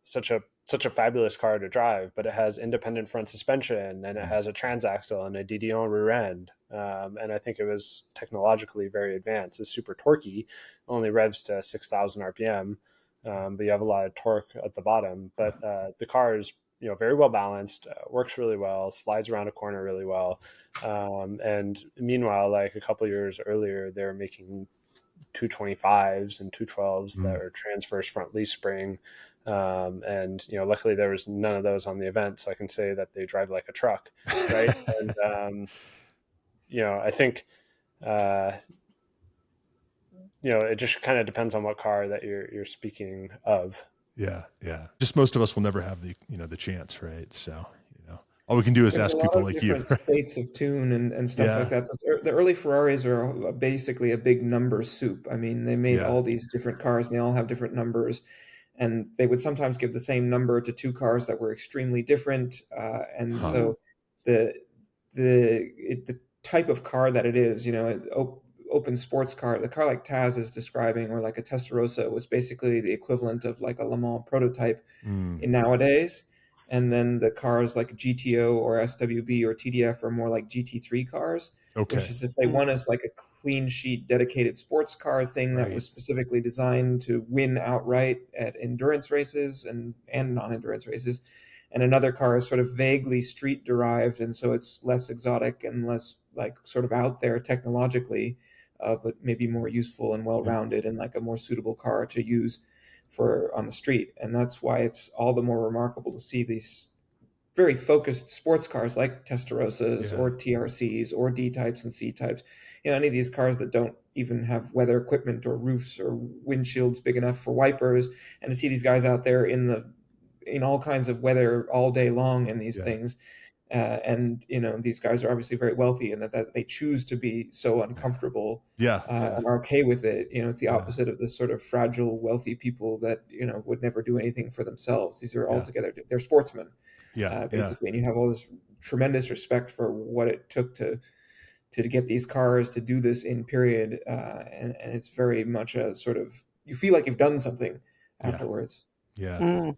such a fabulous car to drive, but it has independent front suspension and it has a transaxle and a DDO rear end. And I think it was technologically very advanced. It's super torquey, only revs to 6,000 RPM, but you have a lot of torque at the bottom. But the car is, very well balanced, works really well, slides around a corner really well. And meanwhile, like a couple years earlier, they were making 225s and 212s that are transverse front leaf spring. And luckily there was none of those on the event, so I can say that they drive like a truck, right? And I think it just kind of depends on what car that you're speaking of. Yeah, just most of us will never have the the chance, right? So all we can do is ask people like you. Different states of tune and stuff like that. The early Ferraris are basically a big number soup. I mean, they made all these different cars, and they all have different numbers. And they would sometimes give the same number to two cars that were extremely different. So the type of car that it is, open sports car, the car like Taz is describing, or like a Testarossa, was basically the equivalent of like a Le Mans prototype in nowadays. And then the cars like GTO or SWB or TDF are more like GT3 cars. Okay. Which is to say, one is like a clean sheet dedicated sports car thing that was specifically designed to win outright at endurance races and non-endurance races. And another car is sort of vaguely street derived, and so it's less exotic and less like sort of out there technologically, but maybe more useful and well-rounded and like a more suitable car to use for on the street. And that's why it's all the more remarkable to see these very focused sports cars like Testarossas or TRCs or D-types and C-types, any of these cars that don't even have weather equipment or roofs or windshields big enough for wipers, and to see these guys out there in all kinds of weather all day long in these things. And these guys are obviously very wealthy, and that they choose to be so uncomfortable and are okay with it. It's the opposite of the sort of fragile, wealthy people that would never do anything for themselves. These are altogether, they're sportsmen, basically. And you have all this tremendous respect for what it took to get these cars to do this in period, and it's very much a sort of, you feel like you've done something afterwards. You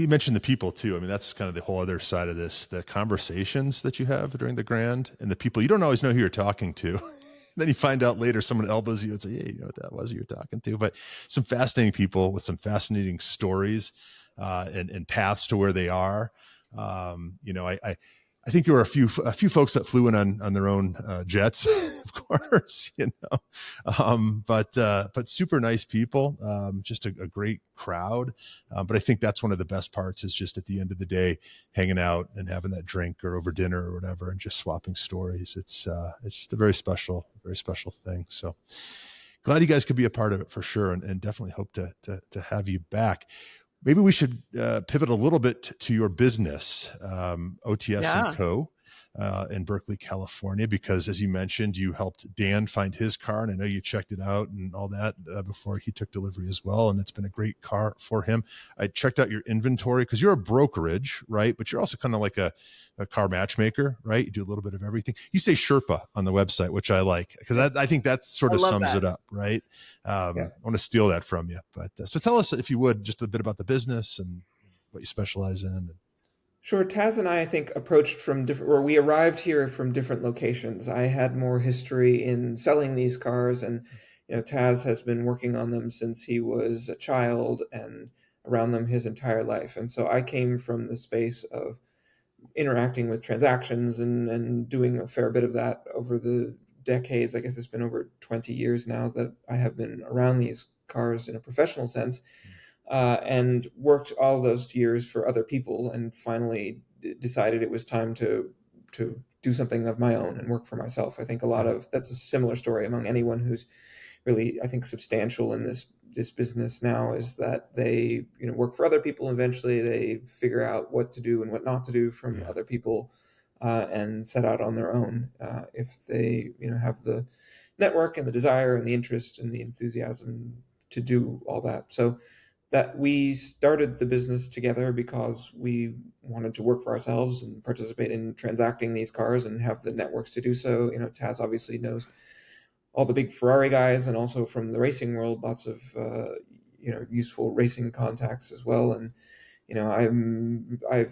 mentioned the people too. I mean, that's kind of the whole other side of this, the conversations that you have during the Grand, and the people, you don't always know who you're talking to. Then you find out later, someone elbows you and say, hey, you know what that was you're talking to. But some fascinating people with some fascinating stories and paths to where they are. I think there were a few folks that flew in on their own jets, of course, but super nice people, just a great crowd. But I think that's one of the best parts, is just at the end of the day, hanging out and having that drink or over dinner or whatever, and just swapping stories. It's just a very special thing. So glad you guys could be a part of it for sure, and definitely hope to have you back. Maybe we should pivot a little bit to your business, OTS and Co. In Berkeley, California, because as you mentioned, you helped Dan find his car, and I know you checked it out and all that before he took delivery as well. And it's been a great car for him. I checked out your inventory, because you're a brokerage, right? But you're also kind of like a car matchmaker, right? You do a little bit of everything. You say Sherpa on the website, which I like, because I think that sort of sums it up, right? I want to steal that from you. But so tell us, if you would, just a bit about the business and what you specialize in. Sure. Taz and I think, approached from different, or we arrived here from different locations. I had more history in selling these cars, and Taz has been working on them since he was a child and around them his entire life. And so I came from the space of interacting with transactions and doing a fair bit of that over the decades. I guess it's been over 20 years now that I have been around these cars in a professional sense. And worked all those years for other people, and finally decided it was time to do something of my own and work for myself. I think that's a similar story among anyone who's really, I think, substantial in this business now, is that they work for other people. Eventually they figure out what to do and what not to do from other people, and set out on their own if they have the network and the desire and the interest and the enthusiasm to do all that. So that we started the business together because we wanted to work for ourselves and participate in transacting these cars and have the networks to do so. Taz obviously knows all the big Ferrari guys, and also from the racing world, lots of useful racing contacts as well. And I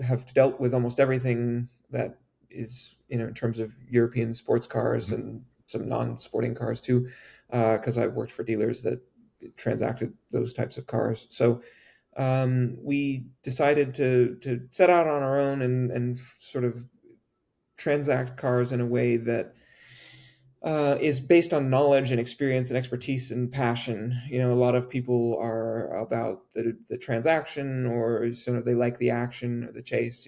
have dealt with almost everything that is, in terms of European sports cars and some non-sporting cars too, because I've worked for dealers that transacted those types of cars. So we decided to set out on our own and sort of transact cars in a way that is based on knowledge and experience and expertise and passion. A lot of people are about the transaction, or sort of they like the action or the chase.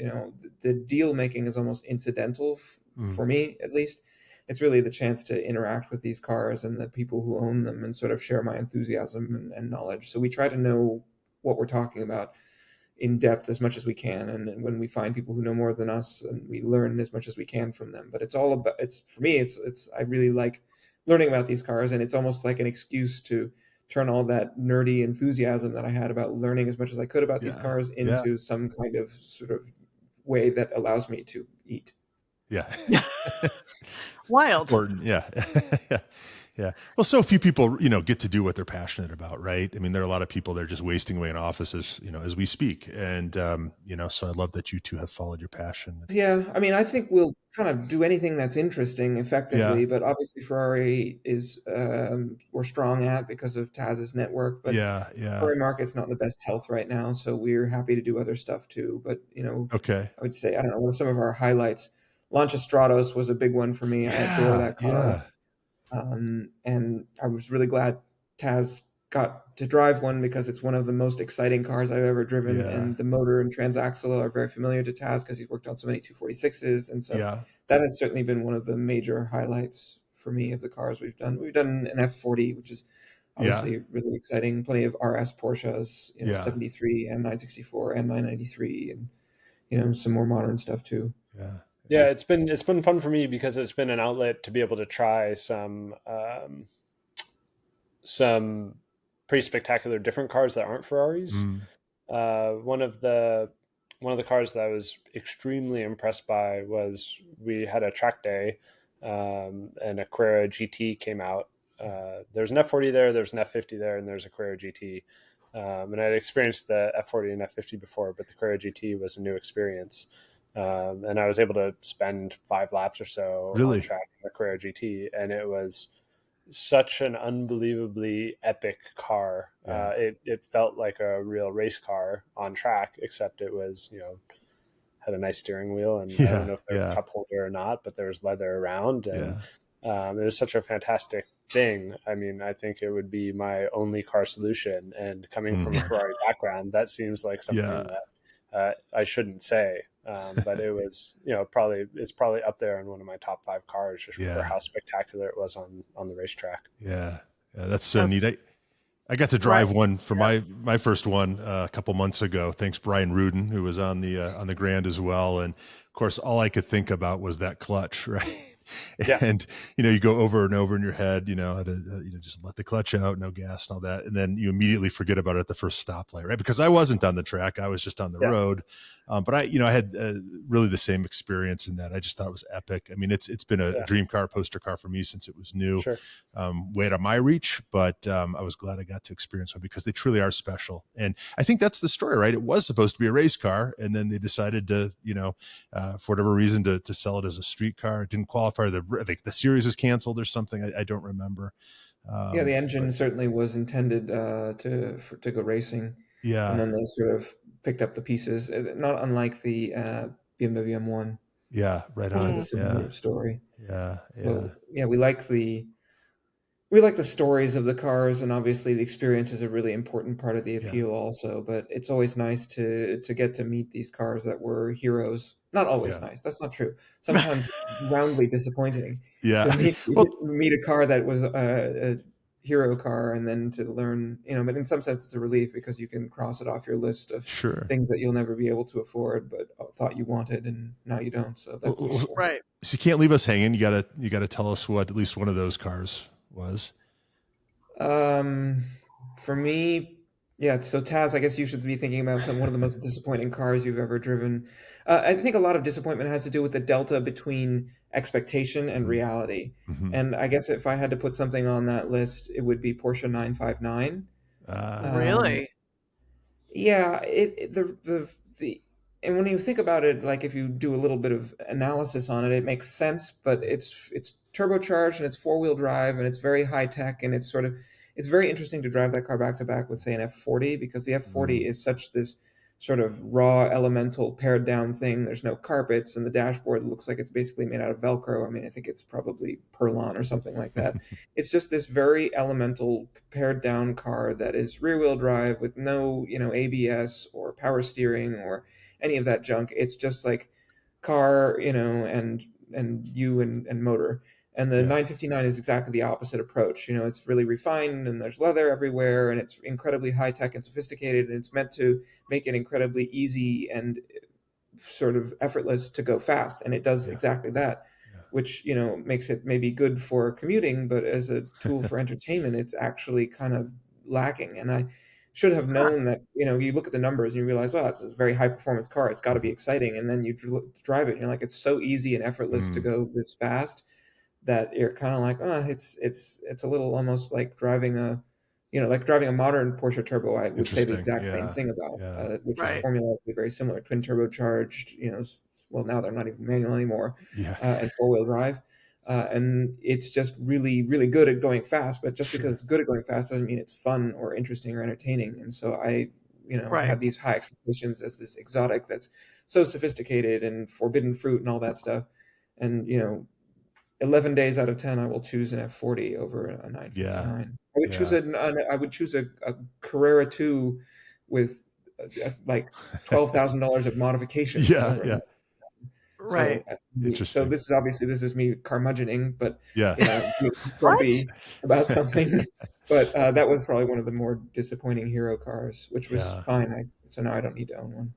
The deal making is almost incidental for me, at least. It's really the chance to interact with these cars and the people who own them and sort of share my enthusiasm and knowledge. So we try to know what we're talking about in depth as much as we can, and when we find people who know more than us, and we learn as much as we can from them. But for me, I really like learning about these cars, and it's almost like an excuse to turn all that nerdy enthusiasm that I had about learning as much as I could about these cars into some kind of sort of way that allows me to eat. Yeah. Wild. Important. Yeah. Yeah. Well, so few people, get to do what they're passionate about, right? I mean, there are a lot of people that are just wasting away in offices, as we speak. And, so I love that you two have followed your passion. Yeah. I mean, I think we'll kind of do anything that's interesting effectively, but obviously Ferrari is, we're strong at because of Taz's network, but Ferrari market's not in the best health right now. So we're happy to do other stuff too. But, okay. I would say, I don't know, what are some of our highlights? Lancia Stratos was a big one for me. I adore that car. Yeah. And I was really glad Taz got to drive one, because it's one of the most exciting cars I've ever driven. And the motor and transaxle are very familiar to Taz because he's worked on so many 246s. And so that has certainly been one of the major highlights for me of the cars we've done. We've done an F40, which is obviously really exciting. Plenty of RS Porsches, 73 and 964 and 993, and some more modern stuff too. Yeah, it's been fun for me because it's been an outlet to be able to try some pretty spectacular different cars that aren't Ferraris. One of the cars that I was extremely impressed by was, we had a track day, and a Carrera GT came out. There's an F40 there's an F50 there, and there's a Carrera GT. And I'd experienced the F40 and F50 before, but the Carrera GT was a new experience. And I was able to spend 5 laps or so on track in the Carrera GT, and it was such an unbelievably epic car. It felt like a real race car on track, except it was, had a nice steering wheel, and I don't know if there was a cup holder or not, but there was leather around, and it was such a fantastic thing. I mean, I think it would be my only car solution, and coming from a Ferrari background, that seems like something that I shouldn't say. But it was, it's probably up there in one of my top 5 cars, just for how spectacular it was on the racetrack. Yeah. That's so neat. I got to drive one for my first one a couple months ago. Thanks, Brian Rudin, who was on the Grand as well. And of course, all I could think about was that clutch, right? And, you go over and over in your head, how to, just let the clutch out, no gas and all that. And then you immediately forget about it at the first stoplight, right? Because I wasn't on the track. I was just on the road. But I had really the same experience in that. I just thought it was epic. I mean, it's been a dream car, poster car for me since it was new, way out of my reach. But I was glad I got to experience one, because they truly are special. And I think that's the story, right? It was supposed to be a race car, and then they decided to, for whatever reason, to sell it as a street car. It didn't qualify. The series was canceled or something. I don't remember. The engine certainly was intended to go racing. Yeah. And then they sort of picked up the pieces, not unlike the BMW M1. Yeah, right on. It's a similar story. Yeah. So, we like the stories of the cars, and obviously the experience is a really important part of the appeal also. But it's always nice to get to meet these cars that were heroes. Not always nice. That's not true. Sometimes roundly disappointing. Yeah. To meet a car that was a hero car, and then to learn, but in some sense it's a relief, because you can cross it off your list of things that you'll never be able to afford, but thought you wanted, and now you don't. So that's right. So you can't leave us hanging. You gotta tell us what at least one of those cars was. For me, so Taz, I guess you should be thinking about one of the most disappointing cars you've ever driven. I think a lot of disappointment has to do with the delta between expectation and reality. And I guess if I had to put something on that list, it would be Porsche 959. Really? Yeah, and when you think about it, like if you do a little bit of analysis on it, it makes sense. But it's turbocharged and it's 4-wheel drive and it's very high tech and it's very interesting to drive that car back to back with say an F40 because the F40 is such this sort of raw elemental pared down thing. There's no carpets and the dashboard looks like it's basically made out of Velcro. I mean, I think it's probably Perlon or something like that. It's just this very elemental pared down car that is rear wheel drive with no, ABS or power steering or any of that junk. It's just like car, and motor. And the 959 is exactly the opposite approach. It's really refined and there's leather everywhere and it's incredibly high tech and sophisticated and it's meant to make it incredibly easy and sort of effortless to go fast. And it does exactly that, which, makes it maybe good for commuting, but as a tool for entertainment, it's actually kind of lacking. And I should have known that, you look at the numbers and you realize, well, it's a very high performance car. It's got to be exciting. And then you drive it and you're like, it's so easy and effortless to go this fast that you're kind of like, oh, it's a little almost like driving a modern Porsche Turbo. I would say the exact same thing about, which is formulaically very similar, twin turbocharged, well, now they're not even manual anymore, and 4-wheel drive. And it's just really, really good at going fast, but just because it's good at going fast doesn't mean it's fun or interesting or entertaining. And so I had these high expectations as this exotic that's so sophisticated and forbidden fruit and all that stuff. And, 11 days out of 10, I will choose an F40 over a 959. I would choose a Carrera 2 with like $12,000 of modification. Right. Interesting. So this is me Carmudgeoning, but grumpy about something. But that was probably one of the more disappointing hero cars, which was fine. So now I don't need to own one.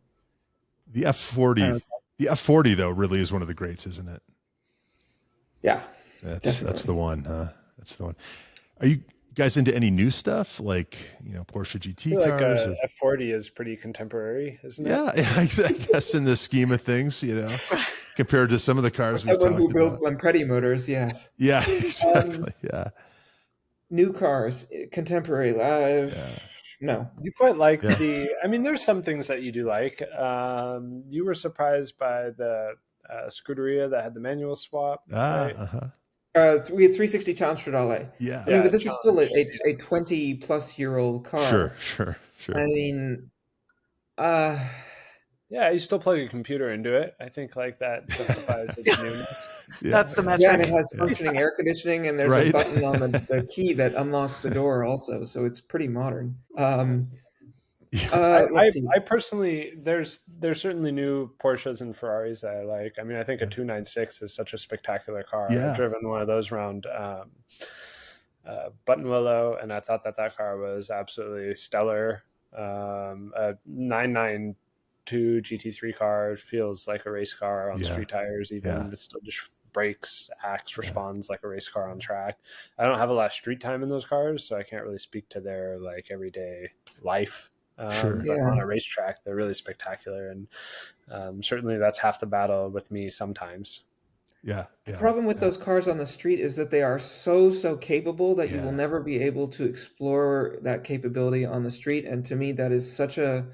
The F40 though really is one of the greats, isn't it? Yeah, that's the one. That's the one. Are you guys into any new stuff like Porsche GT cars? Like F40 is pretty contemporary, isn't it? Yeah, I guess in the scheme of things, compared to some of the cars we talked about. Someone who builds Lampredi motors, yes. Yeah, exactly. New cars, contemporary. No, you quite like I mean, there's some things that you do like. You were surprised by the Scuderia that had the manual swap. Right? We had 360 Townstradale. Yeah. I mean, but this is still a 20-plus-year-old car. Sure. I mean, you still plug a computer into it. I think like that justifies its newness. That's the metric. Yeah, and it has functioning air conditioning, and there's a button on the key that unlocks the door also, so it's pretty modern. I personally, there's certainly new Porsches and Ferraris that I like. I mean, I think a 296 is such a spectacular car. I've driven one of those around Buttonwillow, and I thought that car was absolutely stellar. A 992 GT3 car feels like a race car on street tires. Even it still just brakes, acts, responds like a race car on track. I don't have a lot of street time in those cars, so I can't really speak to their like everyday life. But on a racetrack, they're really spectacular, and certainly that's half the battle with me sometimes. The problem with those cars on the street is that they are so capable that you will never be able to explore that capability on the street, and to me that is such a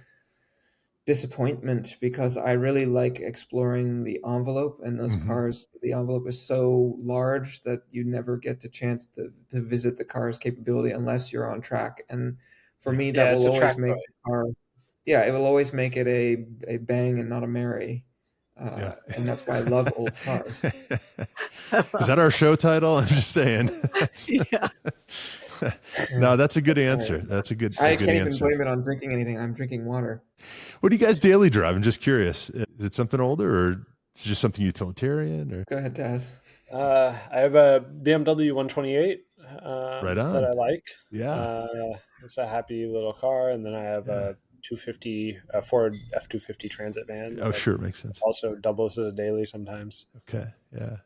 disappointment because I really like exploring the envelope, and those cars, the envelope is so large that you never get the chance to visit the car's capability unless you're on track. And for me, that will always make the car. Yeah, it will always make it a bang and not a marry. And that's why I love old cars. Is that our show title? I'm just saying. No, that's a good answer. That's a good. I can't even blame it on drinking anything. I'm drinking water. What do you guys daily drive? I'm just curious. Is it something older, or is it just something utilitarian? Or go ahead, Taz. I have a BMW 128. Right on. That I like. It's a happy little car, and then I have a 250 Ford F-250 Transit van. Oh, sure, makes sense. Also doubles as a daily sometimes. Okay,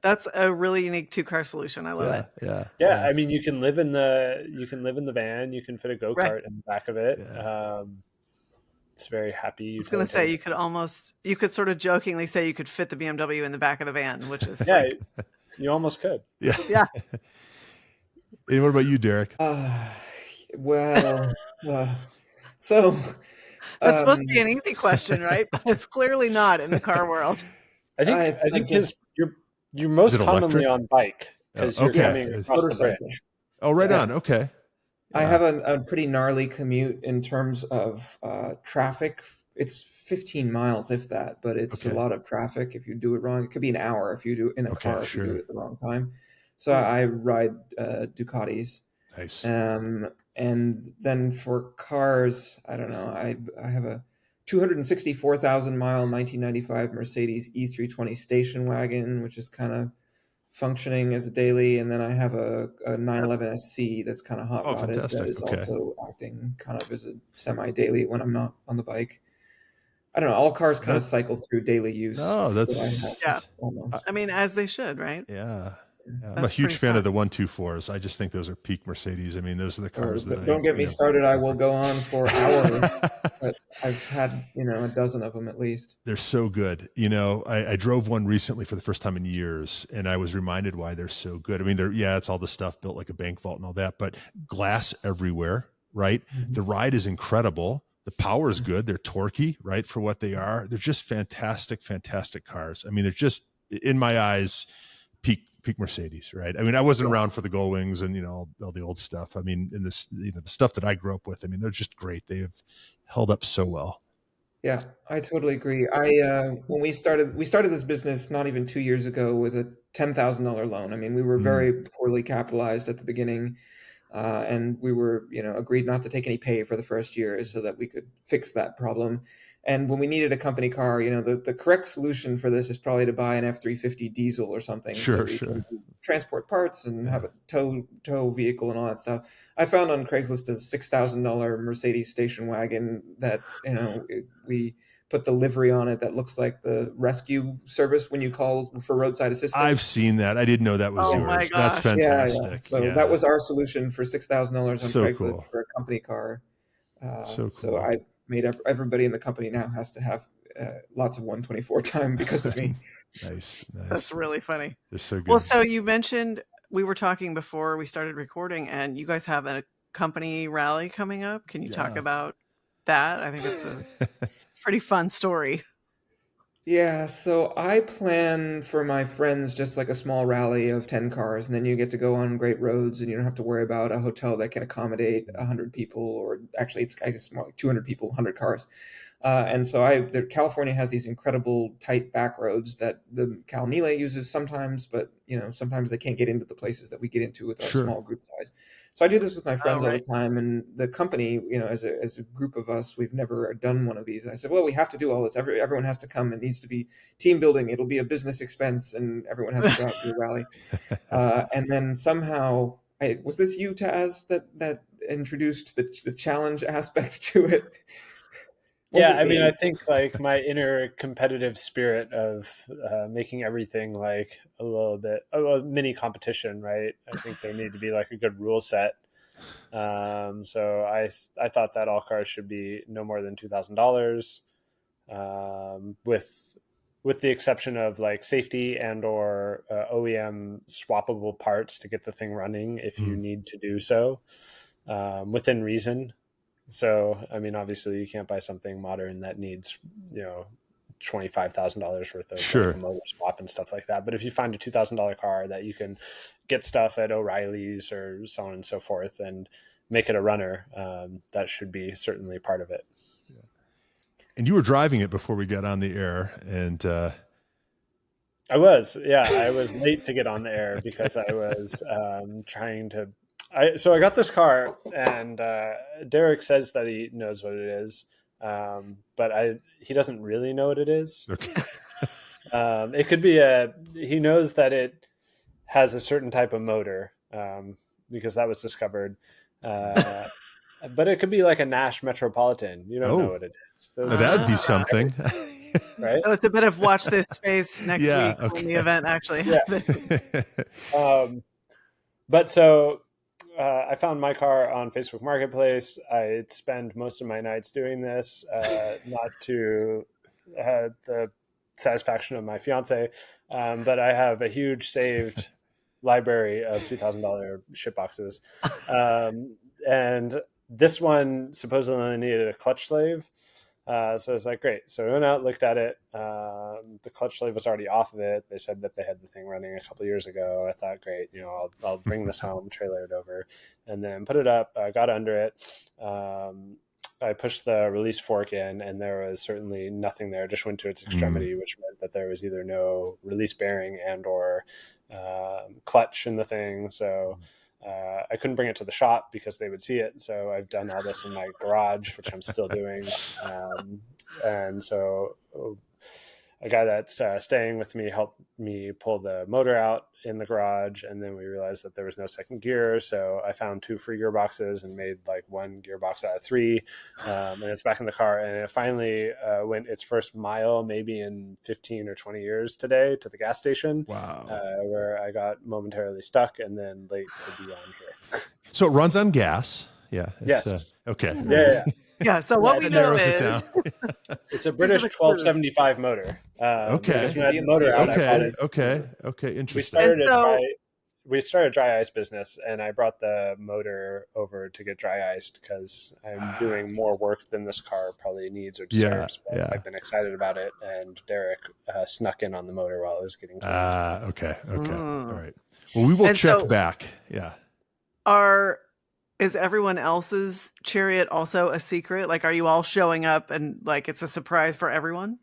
that's a really unique 2-car solution. I love it. Yeah. I mean, you can live in the van. You can fit a go-kart in the back of it. It's very happy. I was going to say you could sort of jokingly say you could fit the BMW in the back of the van, which is you almost could. Yeah. And what about you, Derek? Well, so That's supposed to be an easy question, right? But it's clearly not in the car world. I think you're most commonly on bike because you're coming across the bridge. Oh, right on. Okay. I have a pretty gnarly commute in terms of traffic. It's 15 miles, if that, but it's a lot of traffic if you do it wrong. It could be an hour if you do it in a car if you do it at the wrong time. So I ride Ducatis. Nice. And then for cars, I don't know. I have a 264,000 mile 1995 Mercedes E320 station wagon, which is kind of functioning as a daily, and then I have a 911 SC that's kind of hot rodded that is also acting kind of as a semi-daily when I'm not on the bike. I don't know. All cars kind of cycle through daily use. Oh, that's I mean, as they should, right? Yeah. I'm a huge fan of the 124s. I just think those are peak Mercedes. I mean, those are the cars that don't get me started. I will go on for hours, but I've had, a dozen of them at least. They're so good. I drove one recently for the first time in years, and I was reminded why they're so good. I mean, it's all the stuff built like a bank vault and all that, but glass everywhere, right? Mm-hmm. The ride is incredible. The power is good. They're torquey, right? For what they are. They're just fantastic, fantastic cars. I mean, they're just, in my eyes, peak Mercedes, right? I mean, I wasn't around for the Gull Wings and, all the old stuff. I mean, in this, the stuff that I grew up with, I mean, they're just great. They have held up so well. Yeah, I totally agree. When we started this business not even 2 years ago with a $10,000 loan. I mean, we were very poorly capitalized at the beginning. And we were, agreed not to take any pay for the first year so that we could fix that problem. And when we needed a company car, the correct solution for this is probably to buy an F-350 diesel or something. Sure. Transport parts and have a tow vehicle and all that stuff. I found on Craigslist a $6,000 Mercedes station wagon that, we put the livery on it that looks like the rescue service when you call for roadside assistance. I've seen that. I didn't know that was yours. My gosh. That's fantastic. Yeah. So that was our solution for $6,000 on Craigslist for a company car. So I made up. Everybody in the company now has to have lots of 124 time because of me. Nice. That's really funny. They're so good. Well, so you mentioned, we were talking before we started recording, and you guys have a company rally coming up. Can you talk about that? I think it's a pretty fun story. Yeah, so I plan for my friends just like a small rally of 10 cars, and then you get to go on great roads and you don't have to worry about a hotel that can accommodate 100 people, or actually it's I guess more like 200 people, 100 cars. And so California has these incredible tight back roads that the Cal Nile uses sometimes, but sometimes they can't get into the places that we get into with our small group size. So I do this with my friends all the time, and the company, as a group of us, we've never done one of these. And I said, well, we have to do all this. Everyone has to come. It needs to be team building. It'll be a business expense, and everyone has to go out to the rally. And then somehow, was this you, Taz, that introduced the challenge aspect to it? I mean, I think like my inner competitive spirit of making everything like a little bit a mini competition, right? I think there need to be like a good rule set. So I thought that all cars should be no more than $2,000, with the exception of like safety and or OEM swappable parts to get the thing running if you need to do so within reason. So, I mean, obviously you can't buy something modern that needs, $25,000 worth of like, a motor swap and stuff like that. But if you find a $2,000 car that you can get stuff at O'Reilly's or so on and so forth and make it a runner, that should be certainly part of it. Yeah. And you were driving it before we got on the air, and I was late to get on the air because I was trying to. So I got this car, and Derek says that he knows what it is, but he doesn't really know what it is. Okay. It could be he knows that it has a certain type of motor, because that was discovered. But it could be like a Nash Metropolitan. You don't know what it is. That'd be something. Right? So it's a bit of watch this space next week when the event actually happens. But so I found my car on Facebook Marketplace. I spend most of my nights doing this, not to the satisfaction of my fiance, but I have a huge saved library of $2,000 shit boxes. and this one supposedly needed a clutch slave. So I was like, great. So I went out, looked at it. The clutch slave was already off of it. They said that they had the thing running a couple years ago. I thought, great, I'll bring this home, trailer it over, and then put it up. I got under it. I pushed the release fork in, and there was certainly nothing there. It just went to its extremity, which meant that there was either no release bearing and or clutch in the thing. So I couldn't bring it to the shop because they would see it. So I've done all this in my garage, which I'm still doing. And so a guy that's staying with me helped me pull the motor out in the garage, and then we realized that there was no second gear. So I found 2 free gearboxes and made like 1 gearbox out of 3, and it's back in the car. And it finally went its first mile, maybe in 15 or 20 years today, to the gas station. Wow. Where I got momentarily stuck and then late to be on here. So it runs on gas. Yeah. Yes. Okay. Yeah. Yeah. So what we know narrows is it down. It's a British 1275 motor. Okay. The motor out, Okay. Interesting. We started a dry ice business, and I brought the motor over to get dry iced because I'm doing more work than this car probably needs or deserves. Yeah. I've been excited about it, and Derek snuck in on the motor while it was getting cleaned. Okay. All right. Well, we will check back. Yeah. Is everyone else's Chariot also a secret? Like, are you all showing up and like it's a surprise for everyone?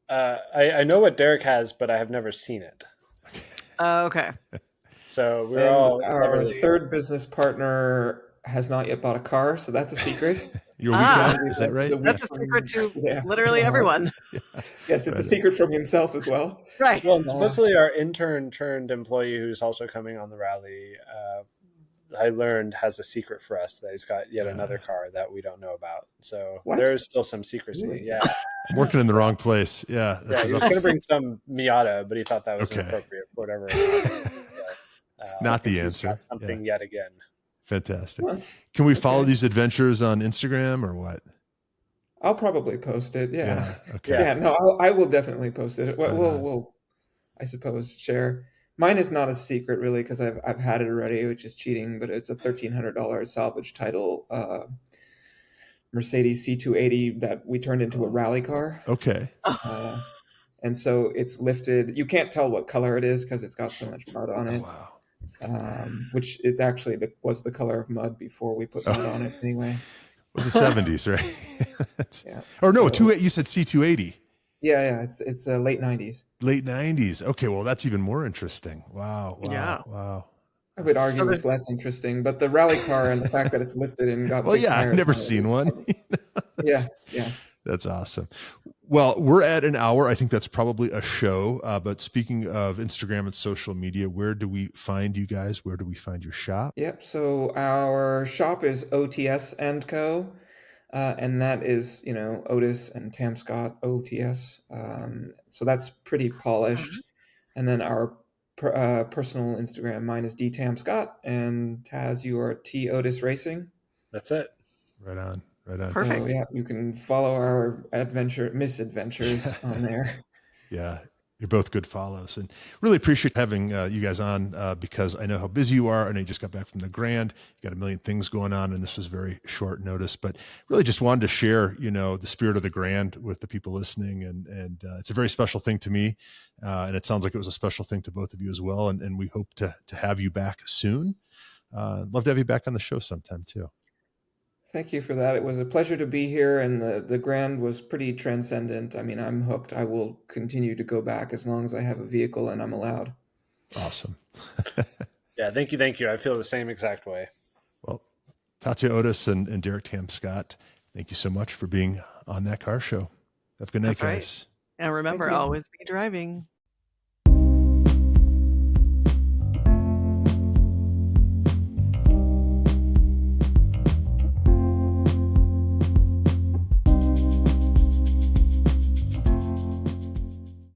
I know what Derek has, but I have never seen it. Okay. So we're all our third business partner has not yet bought a car, so that's a secret. Is that right? That's a secret to literally everyone. Yes, it's a secret from himself as well. Right. Well, supposedly our intern turned employee who's also coming on the rally, I learned has a secret for us that he's got yet another car that we don't know about. So there's still some secrecy. Really? Yeah. I'm working in the wrong place. Yeah. He was going to bring some Miata, but he thought that was inappropriate for whatever. Not the answer. Something yet again. Fantastic. Can we follow these adventures on Instagram or what? I'll probably post it. Yeah. Okay. Yeah. No, I will definitely post it. We'll I suppose, share. Mine is not a secret really because I've had it already, which is cheating. But it's a $1,300 salvage title Mercedes C280 that we turned into a rally car. Okay. And so it's lifted. You can't tell what color it is because it's got so much mud on it. Wow. Which is actually was the color of mud before we put mud on it anyway. It was the 70s, right? Yeah. Or no, you said C280. Yeah. It's late 90s. Late 90s. Okay, well, that's even more interesting. Wow. Yeah. Wow. I would argue it's less interesting, but the rally car and the fact that it's lifted and got I've never seen one. Yeah. That's awesome. Well, we're at an hour. I think that's probably a show. But speaking of Instagram and social media, where do we find you guys? Where do we find your shop? Yep. So our shop is OTS and Co. And that is, Ottis and Tam-Scott, OTS. So that's pretty polished. And then our personal Instagram, mine is Tam-Scott, and Taz, you are Ottis Racing. That's it. Right on. Perfect. So, you can follow our misadventures on there. Yeah, you're both good follows, and really appreciate having you guys on because I know how busy you are. I know you just got back from the Grand. You got a million things going on, and this was very short notice. But really, just wanted to share, the spirit of the Grand with the people listening, and it's a very special thing to me, and it sounds like it was a special thing to both of you as well. And we hope to have you back soon. Love to have you back on the show sometime too. Thank you for that. It was a pleasure to be here, and the Grand was pretty transcendent. I mean, I'm hooked. I will continue to go back as long as I have a vehicle and I'm allowed. Awesome. Yeah, thank you. I feel the same exact way. Well, Tazio Ottis and Derek Tam-Scott, thank you so much for being on That Car Show. Have a good night, guys. And remember, always be driving.